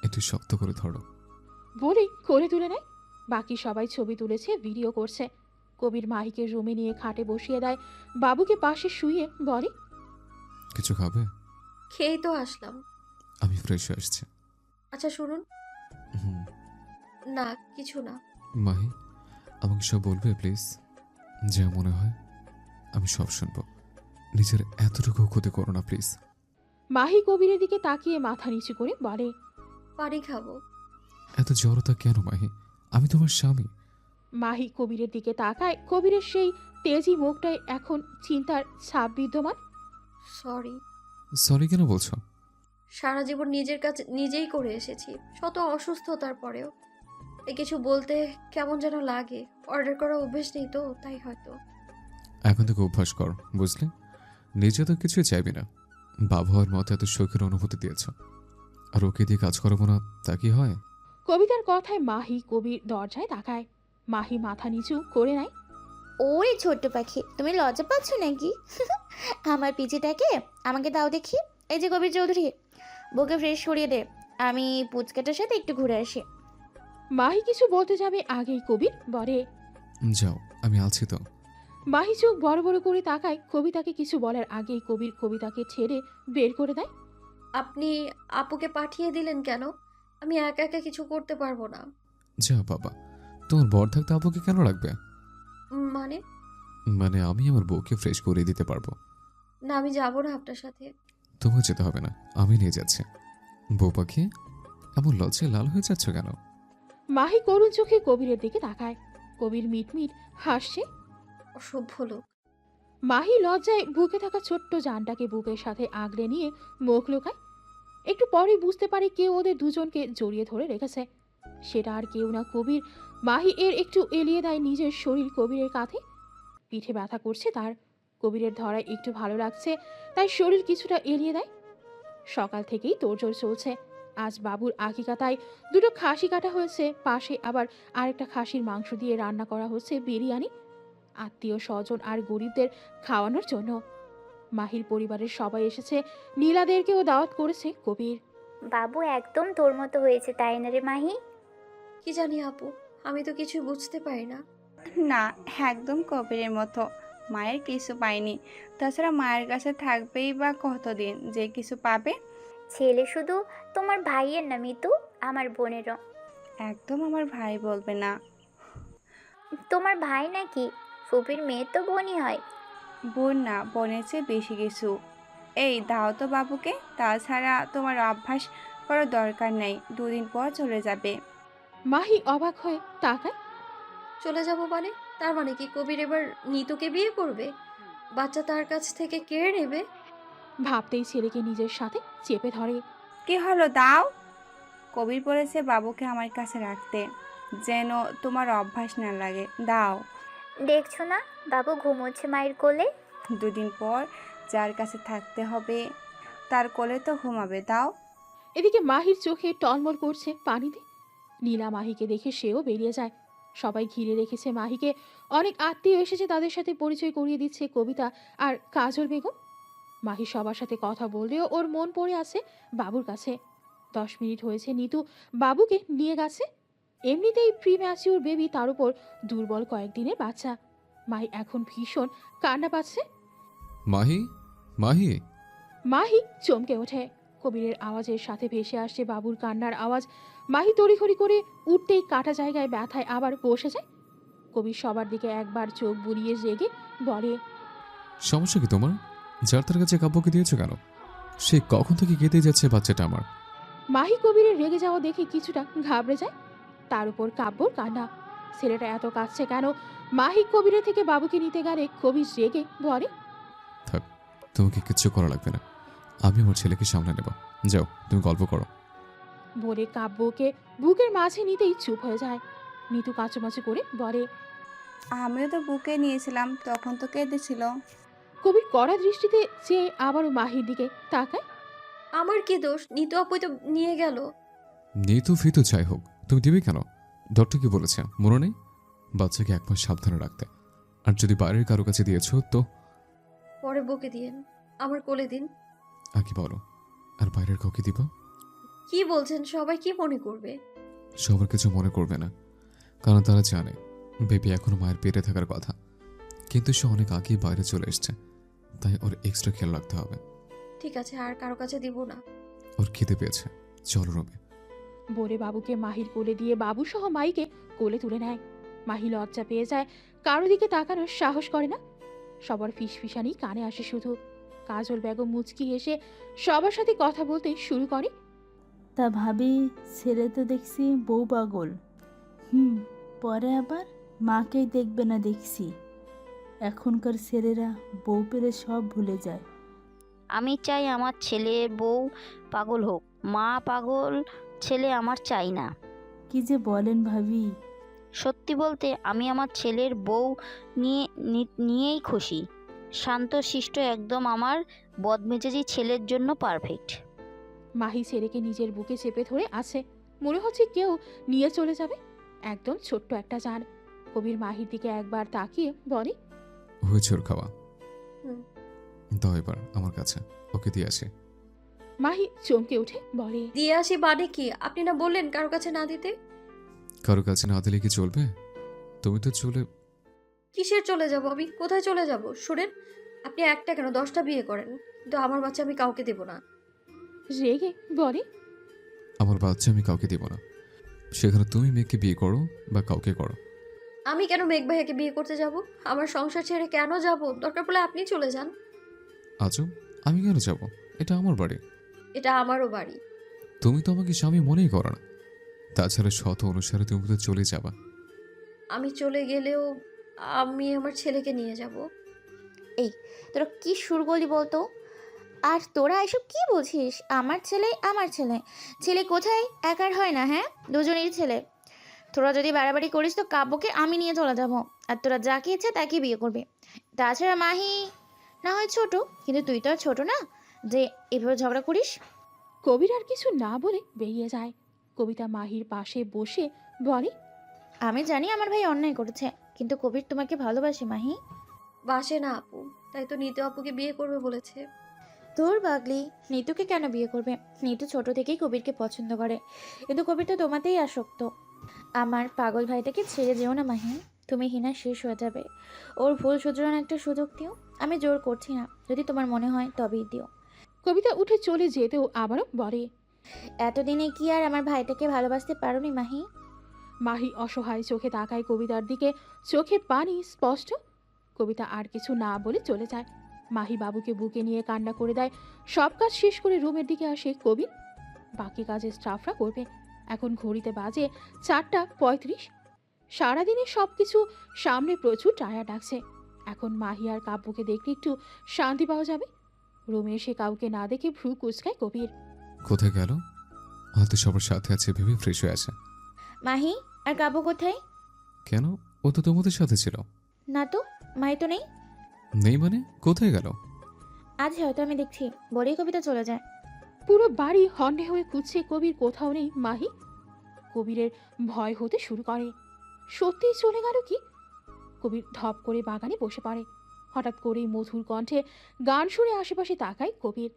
একটু শক্ত করে ধরো। বলেই কোলে তুলে নেয়। বাকি সবাই ছবি তুলেছে, ভিডিও করছে। কবির মাহিকে রুমে নিয়ে খাটে বসিয়ে দেয়। বাবুকে পাশে শুইয়ে বলে, কিছু খাবে? খেয়েই তো আসলাম। আমি ফ্রেশ হয়ে আসছি। আচ্ছা শুনুন। হুম। না, কিছু না। মাহি, আমাকে সব বলবে প্লিজ? যা মনে হয় আমি সব শুনবো। নিজের এতটুকু ক্ষতি করো না প্লিজ। মাহি কবিরের দিকে তাকিয়ে মাথা নিচু করে বলে, পানি খাবো। এত জড়তা কেন মাহি? আমি তোমার স্বামী। মাহি কবিরের দিকে তাকায়। কবিরের সেই তেজি মুখটায় এখন চিন্তার ছাপ বিদ্যমান। সরি। সরি কেন বলছো? সারা জীবন নিজের কাছে নিজেই করে এসেছি, শত অসুস্থতার পরেও। কিছু বলতে কেমন যেন লাগে। অর্ডার করা অভ্যেস নেই তো, তাই হয়তো। এখন থেকে অভ্যাস কর, বুঝলে? নিজে তো কিছুই চাইবি না, বাবা হওয়ার মতো এত শখের অনুভূতি দিয়েছ, আর ওকে দিয়ে কাজ করাবো না তা কি হয়? কবিতার কথায় মাহি কবির দরজায় তাকায়। মাহি মাথা নিচু করে নেয়। ওরে ছোট্ট পাখি, তুমি লজ্জা পাচ্ছ নাকি? আমার পিচিটাকে আমাকে দাও দেখি। এই যে কবির চৌধুরী, বুকে ফ্রেশ করিয়ে দে। আমি পুচকাটার সাথে একটু ঘুরে আসি। মাহি কিছু বলতে যাবে আগেই কবির বলে, যাও, আমি আছি তো। মাহি চোখ বড় বড় করে তাকায়। কবিতাকে কিছু বলার আগেই কবির কবিতাকে ছেড়ে বের করে দেয়। আপনি আপুকে পাঠিয়ে দিলেন কেন? আমি একা একা কিছু করতে পারবো না। যা বাবা, তোমার বর থাকতে আপুকে কেন রাখবে? মানে? মানে আমি আমার বউকে ফ্রেশ করে দিতে পারবো। না, আমি যাবো না আপনার সাথে। তোমার যেতে হবে না, আমি নিয়ে যাচ্ছি। বউ পাখি, এমন লজ্জায় লাল হয়ে যাচ্ছ কেন? মাহি করুণ চোখে কবিরের দিকে তাকায়। কবির মিটমিট হাসছে। অসভ্য লোক। মাহি লজ্জায় বুকে থাকা ছোট্ট জানটাকে বুকের সাথে আগলে নিয়ে মুখ লুকায়। একটু পরেই বুঝতে পারে কেউ ওদের দুজনকে জড়িয়ে ধরে রেখেছে। সেটা আর কেউ না, কবির। মাহি এর একটু এলিয়ে দেয় নিজের শরীর কবিরের কাঁধে। পিঠে ব্যথা করছে তার। কবিরের ধরায় একটু ভালো লাগছে, তাই শরীর কিছুটা এলিয়ে দেয়। সকাল থেকেই তোড়জোড় চলছে। আজ বাবুর আকিকাতায় 2টো খাসি কাটা হয়েছে। পাশে আবার আরেকটা খাসির মাংস দিয়ে রান্না করা হচ্ছে বিরিয়ানি, আত্মীয় স্বজন আর গরিবদের খাওয়ানোর জন্য। মাহির পরিবারের সবাই এসেছে। নীলাদেরকেও দাওয়াত করেছে কবির। বাবু একদম তোর মতো হয়েছে, তাই না রে মাহি? কি জানি আপু, আমি তো কিছু বুঝতে পারি না। না, একদম কবিরের মতো। মায়ের কিছু পায়নি, তাছাড়া মায়ের কাছে থাকবেই বা কতদিন যে কিছু পাবে। ছেলে শুধু তোমার ভাইয়ের না মিতু, আমার বোনেরও। একদম আমার ভাই বলবে না। তোমার ভাই নাকি? ফুপির মেয়ে তো বোনই হয়। বোন না, বোনের চেয়ে বেশি কিছু। এই দাও তো বাবুকে, তাছাড়া তোমার অভ্যাস করার দরকার নেই, 2 দিন পর চলে যাবে। মাহি অবাক হয়ে তাকায়। চলে যাব মানে? তার মানে কি কবির এবার নিতুকে বিয়ে করবে? বাচ্চা তার কাছ থেকে কেড়ে নেবে? ভাবতেই ছেলেকে নিজের সাথে চেপে ধরে। কি হলো, দাও। কবির বলেছে বাবুকে আমার কাছে রাখতে, যেন তোমার অভ্যাস না লাগে। দাও। দেখছো না বাবু ঘুমোচ্ছে মায়ের কোলে। দুদিন পর যার কাছে থাকতে হবে তার কোলে তো ঘুমাবে। দাও। এদিকে মাহির চোখে টলমল করছে পানিতে। নীলা মাহিকে দেখে সেও বেরিয়ে যায়। সবাই ঘিরে রেখেছে মাহিকে। অনেক আত্মীয় এসেছে, তাদের সাথে পরিচয় করিয়ে দিচ্ছে কবিতা আর কাজল বেগম। মাহি সবার সাথে কথা বললেও ওর মন পড়ে আছে বাবুর কাছে। 10 মিনিট হয়েছে নিতু বাবুকে নিয়ে গেছে। এমনিতেই প্রি ম্যাচিউর বেবি, তার উপর দুর্বল কয়েকদিনের বাচ্চা। মাহি এখন ভীষণ কান্না পাচ্ছে। মাহি, মাহি। মাহি চমকে ওঠে। কবিরের আওয়াজের সাথে ভেসে আসছে বাবুর কান্নার আওয়াজ। মাহি তড়িঘড়ি করে উঠতেই কাটা জায়গায় ব্যথায় আবার বসে যায়। কবির সবার দিকে একবার চোখ বুলিয়ে রেগে বলে, সমস্যা কি তোমার? যার তার কাছে কাব্যকে দিয়েছো কেন? সে কখন থেকে কেঁদে যাচ্ছে বাচ্চাটা আমার। মাহি কবিরের রেগে যাওয়া দেখে কিছুটা ঘাবড়ে যায়। তার উপর কাব্যর কান্না। ছেলেটা এত কাঁদছে কেন? মাহি কবিরের থেকে বাবুকে নিতে গেলে কবির রেগে বলে, থাক, তোমাকে কিচ্ছু করা লাগবে না, আমি আমার ছেলেকে সামনে নেব। যাও, তুমি গল্প করো। বলে কাব্যকে বুকের মাঝে নিতেই চুপ হয়ে যায়। নিতু কাঁচুমাচু করে বলে, আমিও তো বুকে নিয়েছিলাম, তখন তো কেঁদেছিল। কবির কড়া দৃষ্টিতে চেয়ে আবারও মাহির দিকে তাকায়। আমার কি দোষ? নিতু আপুই তো নিয়ে গেল। নিতু ফিতু যাই হোক, তুমি দিবে কেন? ডক্টর কি বলেছে মনে নেই? বাচ্চাকে 1 মাস সাবধানে রাখতে। আর যদি বাইরের কারো কাছে দিয়েছো তো পরে বকে দিয়েন, আমার কোলে দিন। আগে বলো, আর বাইরের কাউকে দিবা? কি বলছেন? সবাই কি মনে করবে? সবার কিছু মনে করবে না, কারণ তারা জানে বেবি এখনো মায়ের পেটে থাকার কথা। কিন্তু সে অনেক আগেই বাইরে চলে এসছে, তাই ওর এক্সট্রা খেয়াল রাখতে হবে। ঠিক আছে, আর কারো কাছে দিব না। ওর খিদে পেয়েছে, চলো রুমে। বলে বাবুকে মাহির কোলে দিয়ে বাবু সহ মাইকে কোলে তুলে নেয়। মাহি লজ্জা পেয়ে যায়, কারো দিকে তাকানোর সাহস করে না। সবার ফিসফিসানি কানে আসে শুধু। কাজল বেগম মুচকি হেসে সবার সাথে কথা বলতে শুরু করে। তা ভাবি, ছেলে তো দেখছি বউ পাগল। পরে আবার মাকেই দেখবে না দেখছি। এখনকার ছেলেরা বউ পেলে সব ভুলে যায়। আমি চাই আমার ছেলে বউ পাগল হোক, মা পাগল ছেলে আমার চাই না। কি যে বলেন ভাবি। সত্যি বলতে আমি আমার ছেলের বউ নিয়েই খুশি। শান্ত শিষ্ট, একদম আমার বদমেজাজি ছেলের জন্য পারফেক্ট। মাহি ছেলেকে নিজের বুকে চেপে ধরে আছে, মনে হচ্ছে কেউ নিয়ে চলে যাবে। একদম ছোট্ট একটা জান। কবির মাহির দিকে একবার তাকিয়ে বলে, হয়েছে ওর খাওয়া, হুম। দাও এবার আমার কাছে, ওকে দিয়ে আসে। মাহি চমকে উঠে বলে, দিয়ে আসি মানে কি? আপনি না বললেন কারো কাছে না দিতে? কারো কাছে না দিলে কি চলবে? তুমি তো চলে। কিসের চলে যাব আমি? কোথায় চলে যাব? শুনেন, আপনি একটা কেন 10টা বিয়ে করেন, কিন্তু আমার বাচ্চা আমি কাউকে দেব না। রেগে বলে, আমার বাচ্চা আমি কাউকে দেব না। সেখানে তুমি মেয়েকে বিয়ে করো বা কাউকে করো। আমি কেন মেঘ ভাইয়াকে বিয়ে করতে যাব? আমার সংসার ছেড়ে কেন যাব? দরকার পড়লে আপনি চলে যান। আজব, আমি কেন যাব? এটা আমার বাড়ি। এটা আমারও বাড়ি। তুমি তো আমাকে স্বামী মনেই করো না। তাছাড়া শত অনুসারে তুমি তো চলে যাবা। আমি চলে গেলেও আমি আমার ছেলেকে নিয়ে যাব। এই, তোরা কি শুরু করলি বলতো? আর তোরা এসব কি বলছিস? আমার ছেলে আমার ছেলে। ছেলে কোথায়? একার হয় না, হ্যাঁ? দুজনেরই ছেলে। তোরা যদি বাড়াবাড়ি করিস তো কাব্যকে আমি নিয়ে চলে যাব, আর তোরা যাকে ইচ্ছে তাকে বিয়ে করবে। তাছাড়া মাহি না হয় ছোট, কিন্তু তুই তো আর ছোট না যে এভাবে ঝগড়া করিস। কবির আর কিছু না বলে বেরিয়ে যায়। কবিতা মাহির পাশে বসে বলে, আমি জানি আমার ভাই অন্যায় করেছে, কিন্তু কবির তোমাকে ভালোবাসে মাহি। বাসে না আপু, তাই তো নিতু আপুকে বিয়ে করবে বলেছে। তোর বাগলি, নিতুকে কেন বিয়ে করবে? নিতু ছোট থেকেই কবিরকে পছন্দ করে, কিন্তু কবির তো তোমাতেই আসক্ত। আমার পাগল ভাইটাকে ছেড়ে যেও না মাহি, তুমি হিনা শেষ হয়ে যাবে। ওর ভুল শুধরানোর একটা সুযোগ দিও। আমি জোর করছি না, যদি তোমার মনে হয় তবেই দিও। কবিতা উঠে চলে যেতেও আবারও বলে, এতদিনে কি আর আমার ভাইটাকে ভালোবাসতে পারোনি মাহি? মাহি অসহায় চোখে তাকায় কবিতার দিকে, চোখে পানি স্পষ্ট। কবিতা আর কিছু না বলে চলে যায়। মাহি বাবুকে বুকে নিয়ে কান্না করে দেয়। সব কাজ শেষ করে রুমের দিকে আসে কবির। বাকি কাজের স্টাফরা করবে। এখন ঘড়িতে বাজে 4:35। সারাদিনে সব কিছু সামনে প্রচুর টায়ার ডাকছে। এখন মাহি আর কাব্যকে দেখলে একটু শান্তি পাওয়া যাবে। রুমে এসে কাউকে না দেখে ভ্রু কুচকায় কবির। কোথায় গেল? হয়তো সবার সাথে আছে ভেবে ফ্রেশ হয়ে আসে। মাহি আর কাব্য কোথায়? কেন? ও তো তোমাদের সাথে ছিল। না তো, মাহি তো নেই। নেই মানে? কোথায় গেল? আজ হয়তো আমি দেখছি বলেই কবিতা চলে যায়। পুরো বাড়ি হন্যে হয়ে খুঁজছে কবির, কোথাও নেই মাহি। কবিরের ভয় হতে শুরু করে। সত্যিই চলে গেল কি? কবির ধপ করে বাগানে বসে পড়ে। হঠাৎ করেই মধুর কণ্ঠে গান শুনে আশেপাশে তাকায় কবির।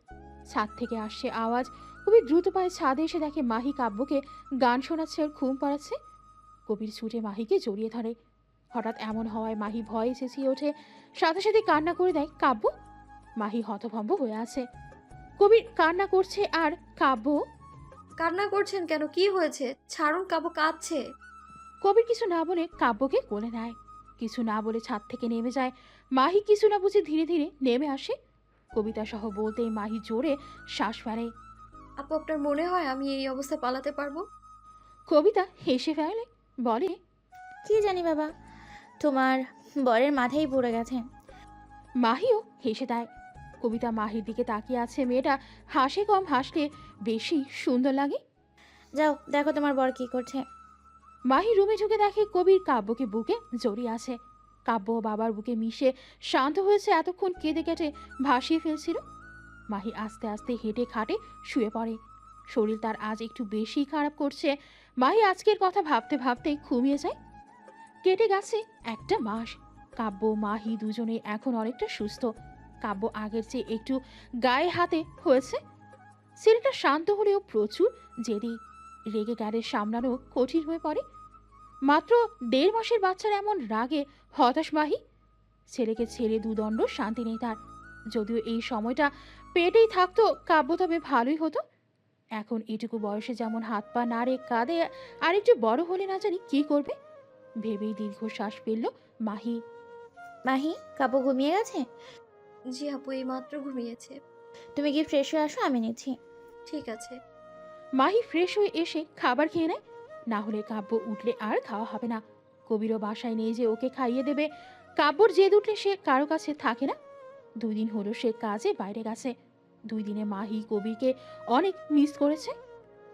ছাদ থেকে আসছে আওয়াজ। কবির দ্রুত পায়ে ছাদে এসে দেখে মাহি কাব্যকে গান শোনাচ্ছে আর ঘুম পাড়াচ্ছে। কবির ছুটে মাহিকে জড়িয়ে ধরে। হঠাৎ এমন হওয়ায় মাহি ভয়ে চেঁচিয়ে ওঠে, সাথে সাথে কান্না করে দেয় কাব্য। মাহি হতভম্ব হয়ে আছে। কবির কান্না করছে আর কাব্য। কান্না করছেন কেন? কি হয়েছে? ছাড়ুন, কাব্য কাঁদছে। কবির কিছু না বলে কাব্যকে কোলে নেয়। কিছু না বলে ছাদ থেকে নেমে যায়। মাহি কিছু না বুঝে ধীরে ধীরে নেমে আসে। কবিতা সহ বলতেই মাহি জোরে শ্বাস ফেলে। আপু, আপনার মনে হয় আমি এই অবস্থায় পালাতে পারবো? কবিতা হেসে ফেলে, বলে, কি জানি বাবা, তোমার বরের মাথায় পড়ে গেছে। মাহিও হেসে দেয়। কবিতা মাহির দিকে তাকিয়ে আছে। মেয়েটা হাসে কম হাসলে বেশি সুন্দর লাগে। যাও দেখো তোমার বর কি করছে। মাহি রুমে ঢুকে দেখে কবির কাব্যকে বুকে জড়িয়ে আছে। কাব্য বাবার বুকে মিশে শান্ত হয়েছে। এতক্ষণ কেঁদে কেটে ভাসিয়ে ফেলছিল। মাহি আস্তে আস্তে হেঁটে খাটে শুয়ে পড়ে। শরীর তার আজ একটু বেশি খারাপ করছে। মাহি আজকের কথা ভাবতে ভাবতে ঘুমিয়ে যায়। কেটে গেছে একটা মাস। কাব্য মাহি দুজনে এখন অনেকটা সুস্থ। কাব্য আগের চেয়ে একটু গায়ে হাতে হয়েছে। ছেলেটা শান্ত হলেও প্রচুর জেদি। রেগে গেলে সামলানো কঠিন হয়ে পড়ে। মাত্র 1.5 মাসের বাচ্চার এমন রাগে হতাশ মাহি। ছেলেকে ছেড়ে দুদণ্ড শান্তি নেই তার। যদিও এই সময়টা পেটেই থাকতো কাব্য তবে ভালোই হতো। এখন এটুকু বয়সে যেমন হাত পা নাড়ে কাঁদে, আর একটু বড় হলে না জানি কি করবে ভেবেই দীর্ঘশ্বাস ফেলল মাহি। মাহি, কাব্য ঘুমিয়ে গেছে? জি আপু, এই মাত্র ঘুমিয়েছে। তুমি কি ফ্রেশ হয়ে আসো, আমি নিচ্ছি। ঠিক আছে। মাহি ফ্রেশ হয়ে এসে খাবার খেয়ে নেয়। না হলে কাব্য উঠলে আর খাওয়া হবে না। কবিরও বাসায় নেই যে ওকে খাইয়ে দেবে। কাব্যর জেদ উঠলে সে কারো কাছে থাকে না। 2 দিন হলো সে কাজে বাইরে গেছে। 2 দিনে মাহি কবিরকে অনেক মিস করেছে।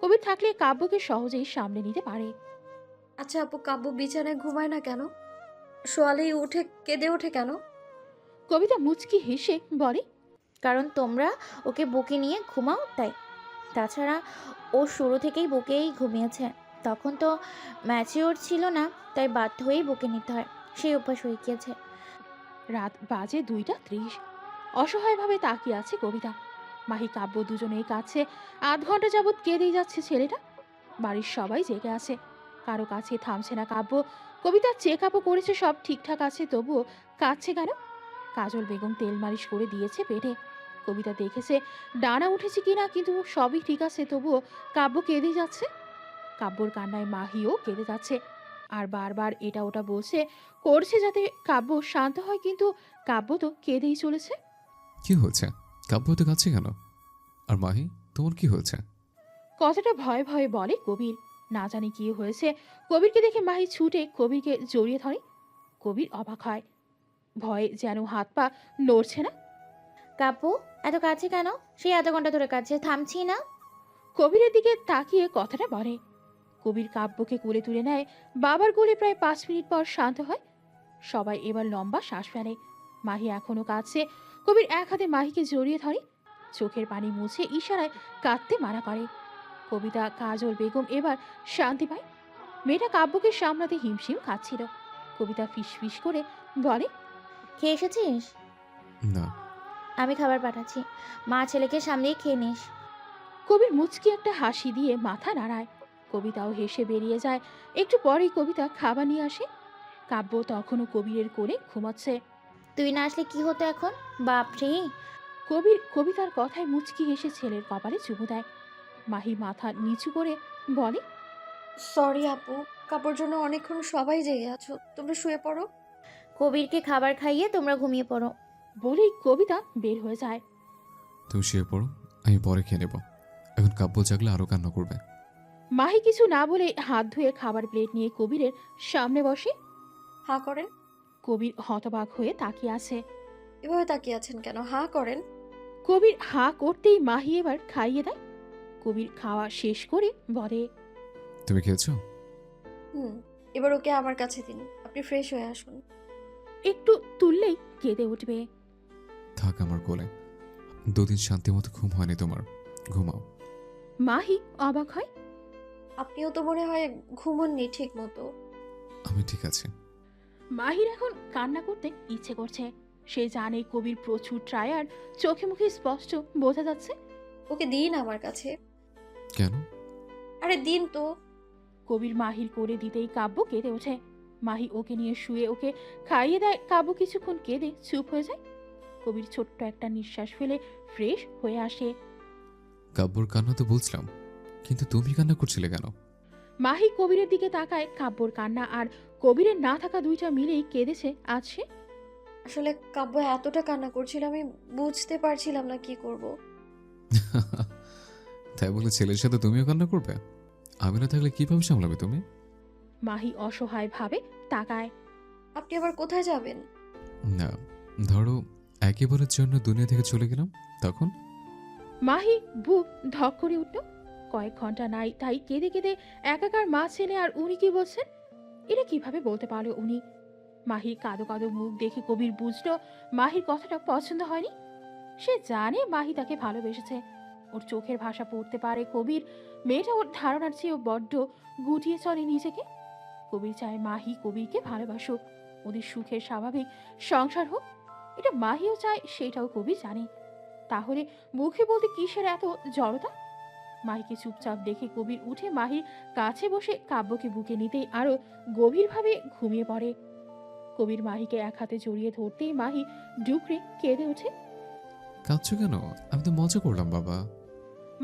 কবির থাকলে কাব্যকে সহজেই সামলে নিতে পারে। আচ্ছা আপু, কাব্য বিছানায় ঘুমায় না কেন? শোয়ালেই উঠে কেঁদে ওঠে কেন? কবিতা মুচকি হেসে বলে, কারণ তোমরা ওকে বুকে নিয়ে ঘুমাও তাই। তাছাড়া ও শুরু থেকেই বুকেই ঘুমিয়েছে। তখন তো ম্যাচিওর ছিল না, তাই বাধ্য হয়েই বুকে নিতে হয়। সেই অভ্যাস হয়ে গিয়েছে। রাত বাজে 2টা 30। অসহায়ভাবে তাকিয়ে আছে কবিতা। মাহি কাব্য দুজনেই কাছে। আধ ঘন্টা যাবৎ কেঁদেই যাচ্ছে ছেলেটা। বাড়ির সবাই জেগে আছে। কারো কাছে থামছে না কাব্য। কবিতা চেক আপও করেছে, সব ঠিকঠাক আছে, তবুও কাঁদছে কেন? কাজল বেগম তেল মালিশ করে দিয়েছে পেটে। কবিতা দেখেছে ডানা উঠেছে কিনা, কিন্তু সবই ঠিক আছে, তবুও কাব্য কেঁদেই যাচ্ছে। কাব্যর কান্নায় মাহিও কেঁদে যাচ্ছে। আর বারবার এটা ওটা বলছে, করছে যাতে কাব্য শান্ত হয়, কিন্তু কাব্য তো কেঁদেই চলেছে। কি হয়েছে? কাব্য তো কাছে কেন? আর মাহি, তোমার কি হয়েছে? কথাটা ভয়ে ভয়ে বলে কবির। না জানি কি হয়েছে। কবিরকে দেখে মাহি ছুটে কবিরকে জড়িয়ে ধরে। কবির অবাক হয়। ভয়ে যেন হাত পা নড়ছে না। কাব্য এত কাছে কেন? সেই আধা ঘন্টা ধরে কাছে, থামছি না। কবিরের দিকে তাকিয়ে কথাটা বলে। কবির কাব্যকে কোলে তুলে নেয়। বাবার কোলে প্রায় 5 মিনিট পর শান্ত হয়। সবাই এবার লম্বা শ্বাস ফেলে। মাহি এখনো কাঁদছে। কবির এক হাতে মাহিকে জড়িয়ে ধরে। চোখের পানি মুছে ইশারায় কাঁদতে মানা করে। কবিতা কাজল বেগম এবার শান্তি পায়। মেয়েটা কাব্যকে সামলাতে হিমশিম খাচ্ছিল। কবিতা ফিসফিস করে বলে, খেয়ে এসেছিস? না। আমি খাবার পাঠাচ্ছি, মা ছেলেকে সামনেই খেয়ে নিস। কবির মুচকি একটা হাসি দিয়ে মাথা নাড়ায়। কবিতাও হেসে বেরিয়ে যায়। একটু পরেই কবিতা খাবার নিয়ে আসে। কাব্য তখনও কবিরের কোলে ঘুমাচ্ছে। তুই না আসলে কি হতো এখন? বাপরে! কবির কবিতার কথায় মুচকি হেসে ছেলের কপালে চুমু দেয়। মাহি মাথা নিচু করে বলে, সরি আপু, কাব্যর জন্য অনেকক্ষণ সবাই জেগে আছো, তোমরা শুয়ে পড়ো। কবিরকে খাবার খাইয়ে তোমরা ঘুমিয়ে পড়ো। বলেই কবিতা বের হয়ে যায়। তুমি শুয়ে পড়ো, আমি পরে খেয়ে নেব। এখন কাব্য জাগলে আরো কান্না করবে। মাহি কিছু না বলে হাত ধুয়ে খাবার প্লেট নিয়ে কবিরের সামনে বসে। হাঁ করেন। কবির হতবাক হয়ে তাকিয়ে আছে। এভাবে তাকিয়ে আছেন কেন? হাঁ করেন। কবির হাঁ করতেই মাহি এবার খাইয়ে দেয়। কবির খাওয়া শেষ করে বলে, তুমি খেয়েছো? এবার ওকে আমার কাছে দিন, আপনি ফ্রেশ হয়ে আসুন। একটু তুললেই কেঁদে উঠবে। থাক আমার কোলে, দুদিন শান্তি মতো ঘুম হয়নি তোমার, ঘুমাও। মাহি অবাক হয়। আপনিও তো মনে হয় ঘুমোননি ঠিক মতো। আমি ঠিক আছে। মাহির এখন কান্না করতে ইচ্ছে করছে। সে জানে কবির প্রচুর ট্রায়ার, চোখে মুখে স্পষ্ট বোঝা যাচ্ছে। ওকে দিন আমার কাছে। কেন? আরে দিন তো। কবির মাহির করে দিতেই কাব্য কেঁদে ওঠে। মাহি ওকে নিয়ে শুয়ে ওকে খাইয়ে দেয়। কাব্য কিছুক্ষণ কেঁদে চুপ হয়ে যায়। কবির ছোট্ট একটা নিঃশ্বাস ফেলে ফ্রেশ হয়ে আসে। কাব্যর কান্না তো বলছিলাম, কিন্তু তুমি কান্না করছিলে কেন? মাহি কবিরের দিকে তাকায়। কাব্যর কান্না আর কবিরের না থাকা দুইটা মিলেই কেঁদেছে আজ সে। আসলে কাব্য এতটা কান্না করছিল, আমি বুঝতে পারছিলাম না কি করব। তাই বলে ছেলের সাথে তুমিও কান্না করবে? আমি না থাকলে কিভাবে সামলাবে তুমি? মাহি অসহায় ভাবে তাকায়। আপনি আবার কোথায় যাবেন? না, ধরো একেবারের জন্য দুনিয়া থেকে চলে গেলাম, তখন? মাহি বুক ধক করে উঠল। কয়েক ঘন্টা নাই তাই কেঁদে কেঁদে একাকার মা ছেলে, আর উনি কি বলছেন? এটা কিভাবে বলতে পারলো উনি? মাহির কাঁদো কাঁদো মুখ দেখে কবির বুঝলো মাহির কথাটা পছন্দ হয়নি। সে জানে মাহি তাকে ভালোবেসেছে। ওর চোখের ভাষা পড়তে পারে কবির। মেয়েটা ওর ধারণার চেয়েও বড্ড গুটিয়ে চলে নিজেকে। কবির চায় মাহি কবিরকে ভালোবাসুক, ওদের সুখের স্বাভাবিক সংসার হোক। এটা মাহিও চায়, সেটাও কবির জানে। তাহলে মুখে বলতে কিসের এত জড়তা? মাহিকে চুপচাপ দেখে কবির উঠে মাহির কাছে বসে কাব্যকে বুকে নিতেই আরো গভীরভাবে ঘুমিয়ে পড়ে। কবির মাহিকে এক হাতে জড়িয়ে ধরতেই মাহি ডুকরে কেঁদে ওঠে। কাঁদছো কেন? আমি তো মজা করলাম বাবা।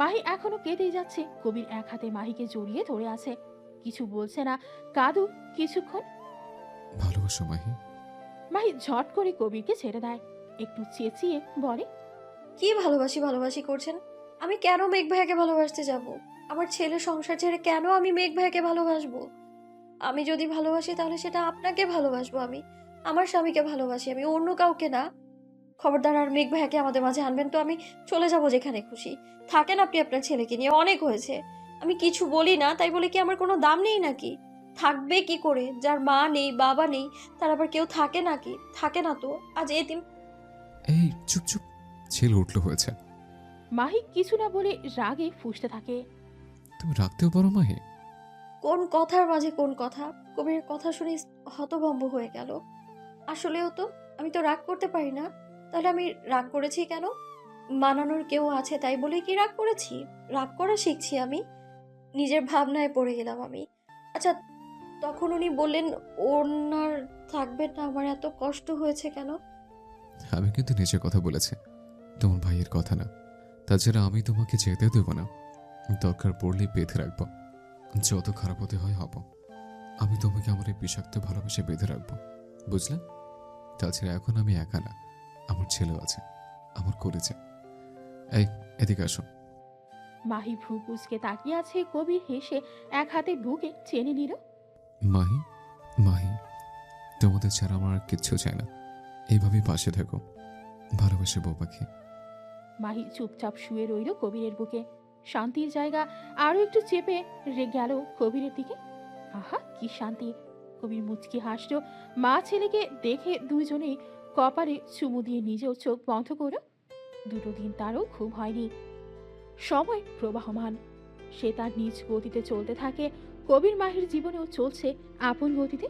মাহি এখনো কেঁদেই যাচ্ছে। কবির এক হাতে মাহিকে জড়িয়ে ধরে আছে, কিছু বলছে না। কাঁদু কিছুক্ষণ। ভালোবাসো মাহি? মাহি ঝট করে কবিরকে ছেড়ে দেয়। একটু চেঁচিয়ে বলে, কি ভালোবাসি ভালোবাসি করছেন? আমি কেন মেঘ ভাইয়াকে ভালোবাসতে যাব? আমার ছেলে সংসার ছেড়ে কেন আমি মেঘ ভাইয়াকে ভালোবাসবো? আমি যদি ভালোবাসি তাহলে সেটা আপনাকে ভালোবাসবো। আমি আমার স্বামীকে ভালোবাসি, আমি অন্য কাউকে না। খবরদার আর মেঘ ভাইয়াকে আমাদের মাঝে আনবেন তো, আমি চলে যাব যেখানে খুশি। থাকেন আপনি আপনার ছেলেকে নিয়ে, অনেক হয়েছে। আমি কিছু বলি না তাই বলে কি আমার কোনো দাম নেই নাকি? থাকবে কি করে? যার মা নেই বাবা নেই তার আবার কেউ থাকে নাকি? থাকে না তো। আজ এতিম। এই চুপ চুপ, ছেলে উঠলো হয়েছে। মাহি কিছু না বলে রাগে ফুঁসতে থাকে। তুমি রাখতেও পারো মাহি? কোন কথার মাঝে কোন কথা? কবির কথা শুনে হতভম্ব হয়ে গেল। আসলেও তো আমি তো রাগ করতে পারি না। তাহলে আমি রাগ করেছি কেন? মানানোর কেউ আছে তাই বলে কি রাগ করেছি? রাগ করা শিখছি আমি, নিজের ভাবনায় পড়ে গেলাম আমি। আচ্ছা, তখন উনি বললেন ওনার থাকবেন না, আমার এত কষ্ট হয়েছে কেন? আমি কিন্তু নিজের কথা বলেছি, তোমার ভাইয়ের কথা না। তাছাড়া আমি তোমাকে যেতে দেবো না, দরকার পড়লে বেঁধে রাখবো। যত খারাপ হতে হয় হব, আমি তোমাকে আমার এই বিষাক্ত ভালোবেসে বেঁধে রাখবো, বুঝলে? তাছাড়া এখন আমি একা না, আমার ছেলেও আছে, আমার করেছে। এই এদিকে আসো। মাহি ভ্রু কুচকে তাকিয়ে আছে। কবির হেসে এক হাতে বুকে চেনে নিল। মাহি, মাহি, তোমাদের ছাড়া আমার আর কিচ্ছু চাই না। এইভাবেই পাশে থাকো, ভালোবেসে বউ পাখি। মাহি চুপচাপ শুয়ে রইল কবিরের বুকে। শান্তির জায়গা আরো একটু চেপে গেল কবিরের দিকে। আহা কি শান্তি! কবির মুচকি হাসল। মা ছেলেকে দেখে দুইজনেই কপালে চুমু দিয়ে নিজেও চোখ বন্ধ করল। দুটো দিন তারও ঘুম হয়নি। সময় প্রবাহমান, সে তার নিজ গতিতে চলতে থাকে। কবির মাহির জীবনেও চলছে আপন গতিতে।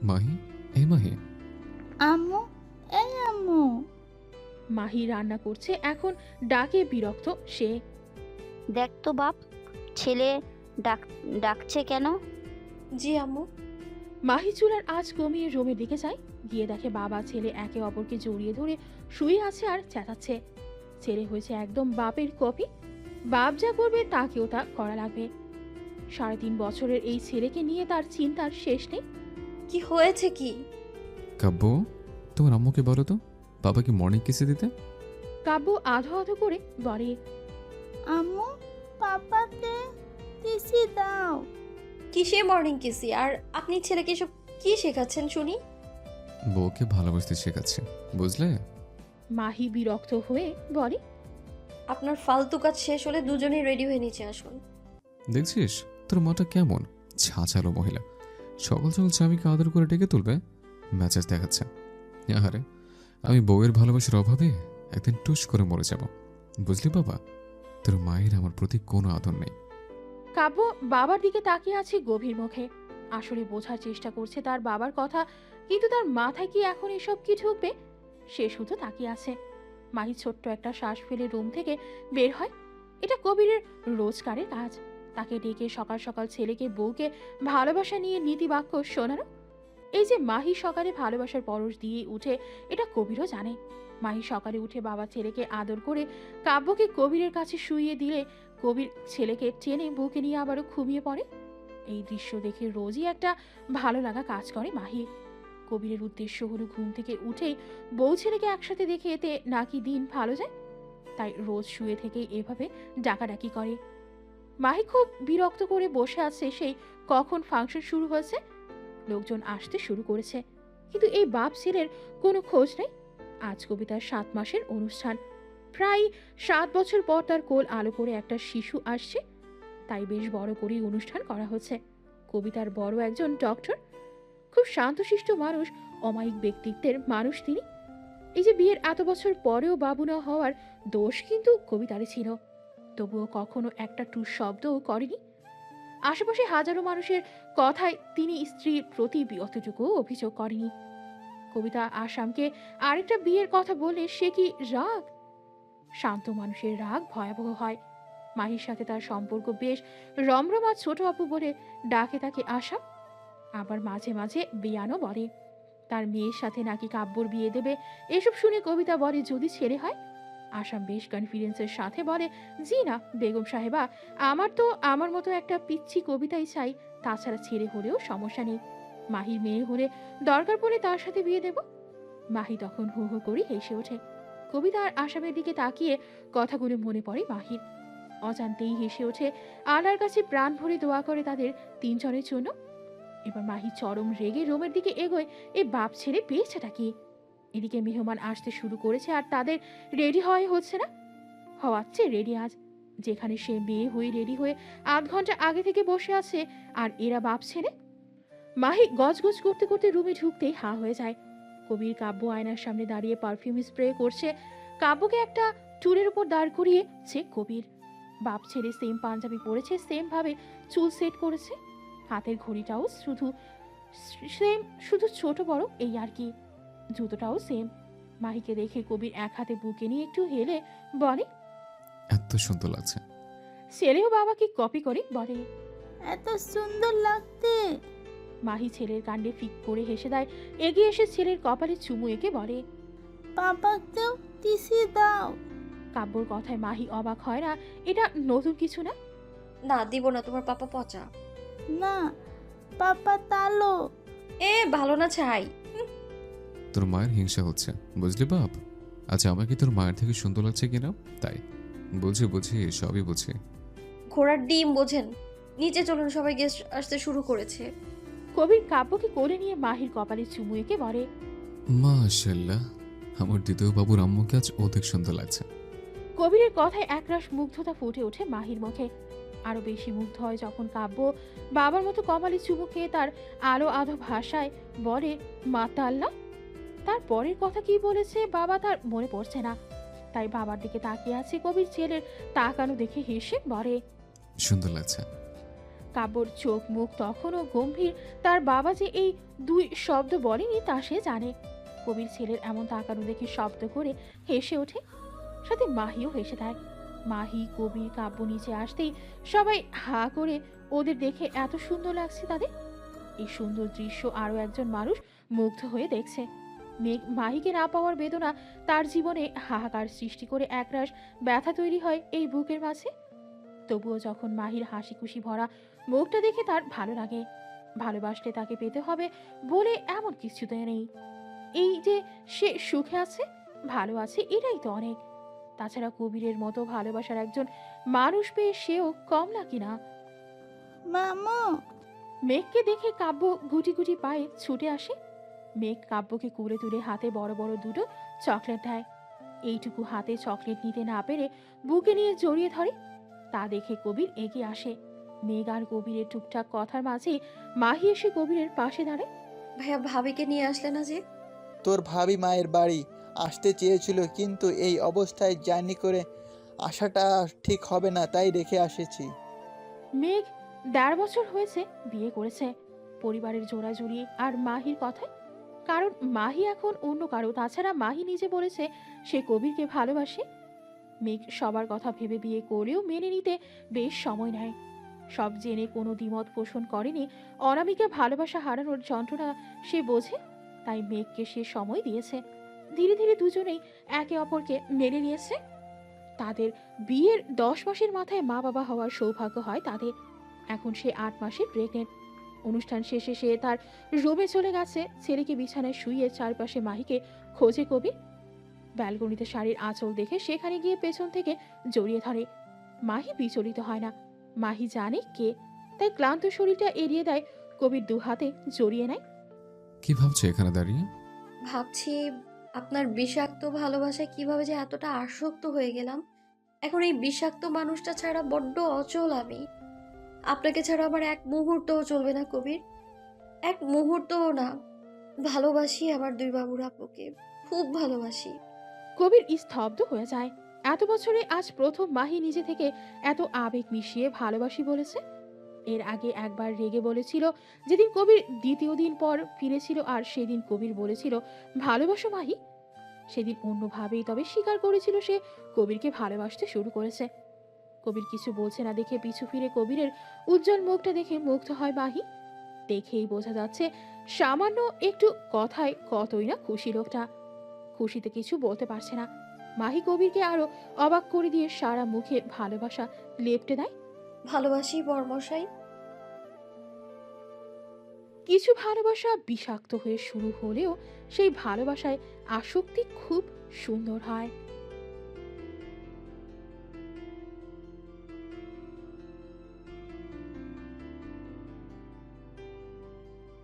মাহি, এই মাহি। আম্মু, এই আম্মু। মাহি রান্না করছে এখন, ডাকে বিরক্ত সে। দেখ তো বাপ, ছেলে ডাকছে কেন? জি আম্মু। মাহি চুলার আঁচ কমিয়ে রুমের দিকে যায়। গিয়ে দেখে বাবা ছেলে একে অপরকে জড়িয়ে ধরে শুয়ে আছে আর চেঁচাচ্ছে। ছেলে হয়েছে একদম বাপের কপি। বাপ যা করবে তাকেও তা করা লাগবে। 3.5 বছরের এই ছেলেকে নিয়ে তার চিন্তার শেষ নেই। কি হয়েছে কি? কাব্য, তোমার আম্মুকে বলো তো বাবাকে মর্নিং কিসে দিতে। কাব্য আধো আধো করে বলে, আম্মু, পাপাকে কিসি দাও। কিসে মর্নিং কিসি? আর আপনি ছেলেকে সব কি শেখাচ্ছেন শুনি? বউকে ভালোবাসতে শেখাচ্ছে, বুঝলে? মাহি বিরক্ত হয়ে বলে, আপনার ফালতু কাজ শেষ হলে দুজনেই রেডি হয়ে নিচে আসুন। দেখছিস তোর মাটা কেমন ছাচালো মহিলা, সকাল সকাল স্বামীকে আদর করে ডেকে তুলবে, ম্যাচেস দেখাচ্ছে। আরে আমি বউয়ের ভালোবাসার অভাবে একদিন টুস করে মরে যাব, বুঝলি বাবা? তোর মায়ের আমার প্রতি কোনো আদর নেই। কাব্য বাবার দিকে তাকিয়ে আছে গভীর মুখে। আসলে বোঝার চেষ্টা করছে তার বাবার কথা, কিন্তু তার মাথায় কি এখন এসব কি ঢুকবে? সে শুধু তাকিয়ে আছে। মাহি ছোট্ট একটা শ্বাস ফেলে রুম থেকে বের হয়। এটা কবিরের রোজগারের কাজ, তাকে ডেকে সকাল সকাল ছেলেকে বউকে ভালোবাসা নিয়ে নীতি বাক্য শোনানো। এই যে মাহি সকালে ভালোবাসার পরশ দিয়ে উঠে, এটা কবিরও জানে। মাহি সকালে উঠে বাবা ছেলেকে আদর করে কাব্যকে কবিরের কাছে শুইয়ে দিলে কবির ছেলেকে টেনে বুকে নিয়ে আবারও ঘুমিয়ে পড়ে। এই দৃশ্য দেখে রোজই একটা ভালো লাগা কাজ করে মাহি। কবিরের উদ্দেশ্য হলো ঘুম থেকে উঠেই বউ ছেলেকে একসাথে দেখে এতে নাকি দিন ভালো যায়, তাই রোজ শুয়ে থেকে এভাবে ডাকাডাকি করে। মাহি খুব বিরক্ত করে বসে আছে সেই কখন ফাংশন শুরু হয়েছে, লোকজন আসতে শুরু করেছে, কিন্তু এই বাপ ছেলের কোনো খোঁজ নেই। আজ কবিতার 7 মাসের অনুষ্ঠান, প্রায় 7 বছর পর তার কোল আলো করে একটা শিশু আসছে, তাই বেশ বড় করেই অনুষ্ঠান করা হচ্ছে। কবিতার বড় একজন ডক্টর, খুব শান্তশিষ্ট মানুষ, অমায়িক ব্যক্তিত্বের মানুষ তিনি। এই যে বিয়ের এত বছর পরেও বাবু না হওয়ার দোষ কিন্তু কবিতারই ছিল, তবুও কখনো একটা টু শব্দও করেনি। আশেপাশে হাজারো মানুষের কথায় তিনি স্ত্রীর প্রতি অতটুকু অভিযোগ করেনি। কবিতা আসামকে আরেকটা বিয়ের কথা বলে সে কি রাগ? শান্ত মানুষের রাগ ভয়াবহ হয়। মাহির সাথে তার সম্পর্ক বেশ রমরমা, ছোট আপু বলে ডাকে তাকে আসাম। আবার মাঝে মাঝে বিয়ানও বলে। তার মেয়ের সাথে নাকি কাব্যর বিয়ে দেবে। এসব শুনে কবিতা বলে যদি ছেলে হয়। আসাম বেশ কনফিডেন্সের সাথে বলে, জি না বেগম সাহেবা, আমার মতো একটা পিচ্ছি কবিতাই চাই, তাছাড়া ছেলে হলেও সমস্যা নেই। মাহির মেয়ে হলে দরকার পড়লে তার সাথে বিয়ে দেব। মাহি তখন হো হো করে হেসে ওঠে। কবিতা আর আসামের দিকে তাকিয়ে কথাগুলো মনে পড়ে মাহির। অজান্তেই হেসে ওঠে, আল্লাহর কাছে প্রাণ ভরে দোয়া করে তাদের 3 জনের জন্য। এবার মাহি চরম রেগে রুমের দিকে এগোয়, এ বাপ ছেড়ে পেয়েছেটা কি? এদিকে মেহমান আসতে শুরু করেছে আর তাদের রেডি হওয়াই হচ্ছে না। হওয়াচ্ছে রেডি আজ, যেখানে সে মেয়ে হয়ে রেডি হয়ে 8 ঘন্টা আগে থেকে বসে আছে, আর এরা বাপ ছেড়ে। মাহি গজগজ করতে করতে রুমে ঢুকতেই হা হয়ে যায়। কবির কাব্য আয়নার সামনে দাঁড়িয়ে পারফিউম স্প্রে করছে। কাব্যকে একটা টুলের উপর দাঁড় করিয়েছে কবির। বাপ ছেড়ে সেম পাঞ্জাবি পরেছে, সেম ভাবে চুল সেট করেছে, হাতের ঘড়িটাও শুধু ছোট বড় এই আর কি, জুতোটাও সেম। মাহিকে দেখে কবির এক হাতে বুকে নিয়ে একটু হেলে বলে, এত সুন্দর লাগছে। ছেলেও বাবাকে কপি করে বলে, এত সুন্দর লাগতে। মাহি ছেলের কাণ্ডে ফিক করে হেসে দেয়, এগিয়ে এসে ছেলের কপালে চুমু এঁকে বলে, পাপাকেও টিসি দাও। কাব্যর কথায় মাহি অবাক হয় না, এটা নতুন কিছু না। না দিব না, তোমার পাপা পচা। না, পাপা তালো। ভালো না ছাই। তোর মায়ের হিংসা হচ্ছে, বুঝলি বাপ? আচ্ছা আমার কি তোর মায়ের থেকে সুন্দর লাগছে কিনা তাই। বুঝি বুঝি, সবই বুঝি। ঘোড়ার ডিম বোঝেন। নিচে চলুন, সবাই গেস্ট আসতে শুরু করেছে। কবির কাব্যকে কোলে নিয়ে মাহির কপালে চুমু এঁকে বলে, মাশাআল্লাহ, আমার দ্বিতীয় বাবুর আম্মুকে আজ অধিক সুন্দর লাগছে। কবিরের কথায় একরাশ মুগ্ধতা ফুটে ওঠে মাহির মুখে। আরো বেশি মুগ্ধ হয় যখন কাব্য বাবার মতো কপালে চুমু খেয়ে তার আলো আধো ভাষায় বলে, মাতা আল্লাহ। তার পরের কথা কি বলেছে বাবা তার মনে পড়ছে না, তাই বাবার দিকে তাকিয়ে আছে। কবির ছেলের তাকানো দেখে হেসে বলে, সুন্দর লাগছে। কাব্যর চোখ মুখ তখনও গম্ভীর। তার বাবা যে এই 2 শব্দ বলেনি তা সে জানে। কবির ছেলের এমন তাকানো দেখে শব্দ করে হেসে ওঠে, সাথে মাহিও হেসে দেয়। মাহি, কবির, কাব্য নিচে আসতেই সবাই হা করে ওদের দেখে এত সুন্দর লাগছে তাদের। এই সুন্দর দৃশ্য আরো একজন মানুষ মুগ্ধ হয়ে দেখছে। মাহিকে না পাওয়ার বেদনা তার জীবনে হাহাকার সৃষ্টি করে একরাশ ব্যথা তৈরি হয় এই বুকের মাঝে। তবুও যখন মাহির হাসি খুশি ভরা মুখটা দেখে তার ভালো লাগে। ভালোবাসলে তাকে পেতে হবে বলে এমন কিছুতে নেই। এই যে সে সুখে আছে, ভালো আছে, এটাই তো অনেক। তাছাড়া কবিরের মতো ভালোবাসার একজন মানুষ পেয়ে সেও কম লাগে না। মামু। মেঘকে দেখে কাব্য গুটি গুটি পায়ে ছুটে আসে। মেঘ কাব্যকে কুলে তুলে হাতে বড় বড় 2টো চকলেট দেয়। এইটুকু হাতে চকলেট নিতে না পেরে বুকে নিয়ে জড়িয়ে ধরে। তা দেখে কবির এগিয়ে আসে। মেঘ আর কবিরের টুকটাক কথার মাঝে মাহি এসে কবিরের পাশে দাঁড়ায়। ভাইয়া ভাবিকে নিয়ে আসলে না যে? তোর ভাবি মায়ের বাড়ি আসতে চেয়েছিল, কিন্তু এই অবস্থায় জার্নি করে আসাটা ঠিক হবে না, তাই রেখে এসেছি। মেঘ ১.৫ বছর হয়েছে বিয়ে করেছে, পরিবারের জোড়াজুড়ি আর মাহির কথায়। কারণ মাহি এখন অন্য কারো। তাছাড়া মাহি নিজে বলেছে সে কবিরকে ভালোবাসে। মেঘ সবার কথা ভেবে বিয়ে করেও মেনে নিতে বেশ সময় নেয়। সব জেনে কোনো দ্বিমত পোষণ করেনি। অনামিকা ভালোবাসা হারানোর যন্ত্রণা সে বোঝে, তাই মেঘকে সে সময় দিয়েছে। ধীরে ধীরে দুজনেই একে অপরকে মেনে নিয়েছে। তাদের বিয়ের ১০ মাসের মাথায় মা বাবা হওয়ার সৌভাগ্য হয় তাদের। এখন সে ৮ মাসের প্রেগনেন্ট। অনুষ্ঠান শেষে সে তার রুমে চলে গেছে। ছেলেকে বিছানায় শুইয়ে চারপাশে মাহিকে খোঁজে কবির। ব্যালকনিতে শাড়ির আঁচল দেখে সেখানে গিয়ে পেছন থেকে জড়িয়ে ধরে। মাহি বিচলিত হয় না। মাহি জানে কে, তাই ক্লান্ত শরীরটা এড়িয়ে দেয়। কবির দু হাতে জড়িয়ে নেয়। কি ভাবছো এখানে দাঁড়িয়ে? ভাবছি আপনার বিষাক্ত ভালোবাসায় কিভাবে যে এতটা আসক্ত হয়ে গেলাম। এখন এই বিষাক্ত মানুষটা ছাড়া বড্ড অচল আমি। আপনাকে ছাড়া আমার এক মুহূর্তও চলবে না কবির, এক মুহূর্তও না। ভালোবাসি আমার দুই বাবুর আপুকে, খুব ভালোবাসি। কবির স্তব্ধ হয়ে যায়। এত বছরে আজ প্রথম মাহি নিজে থেকে এত আবেগ মিশিয়ে ভালোবাসি বলেছে। এর আগে একবার রেগে বলেছিল যেদিন কবির দ্বিতীয় দিন পর ফিরেছিল, আর সেদিন কবির বলেছিল ভালোবাসো মাহি। সেদিন অন্যভাবেই তবে স্বীকার করেছিল সে কবিরকে ভালোবাসতে শুরু করেছে। কবির কিছু বলছে না দেখে পিছু ফিরে কবিরের উজ্জ্বল মুখটা দেখে মুগ্ধ হয় মাহি। দেখেই বোঝা যাচ্ছে সামান্য একটু কথায় কতই না খুশি লোকটা। খুশিতে কিছু বলতে পারছে না। মাহি কবিরকে আরো অবাক করে দিয়ে সারা মুখে ভালোবাসা লেপটে দেয়। ভালোবাসি বর্মশাই। কিছু ভালোবাসা বিষাক্ত হয়ে শুরু হলেও সেই ভালোবাসায় আসক্তি খুব সুন্দর হয়।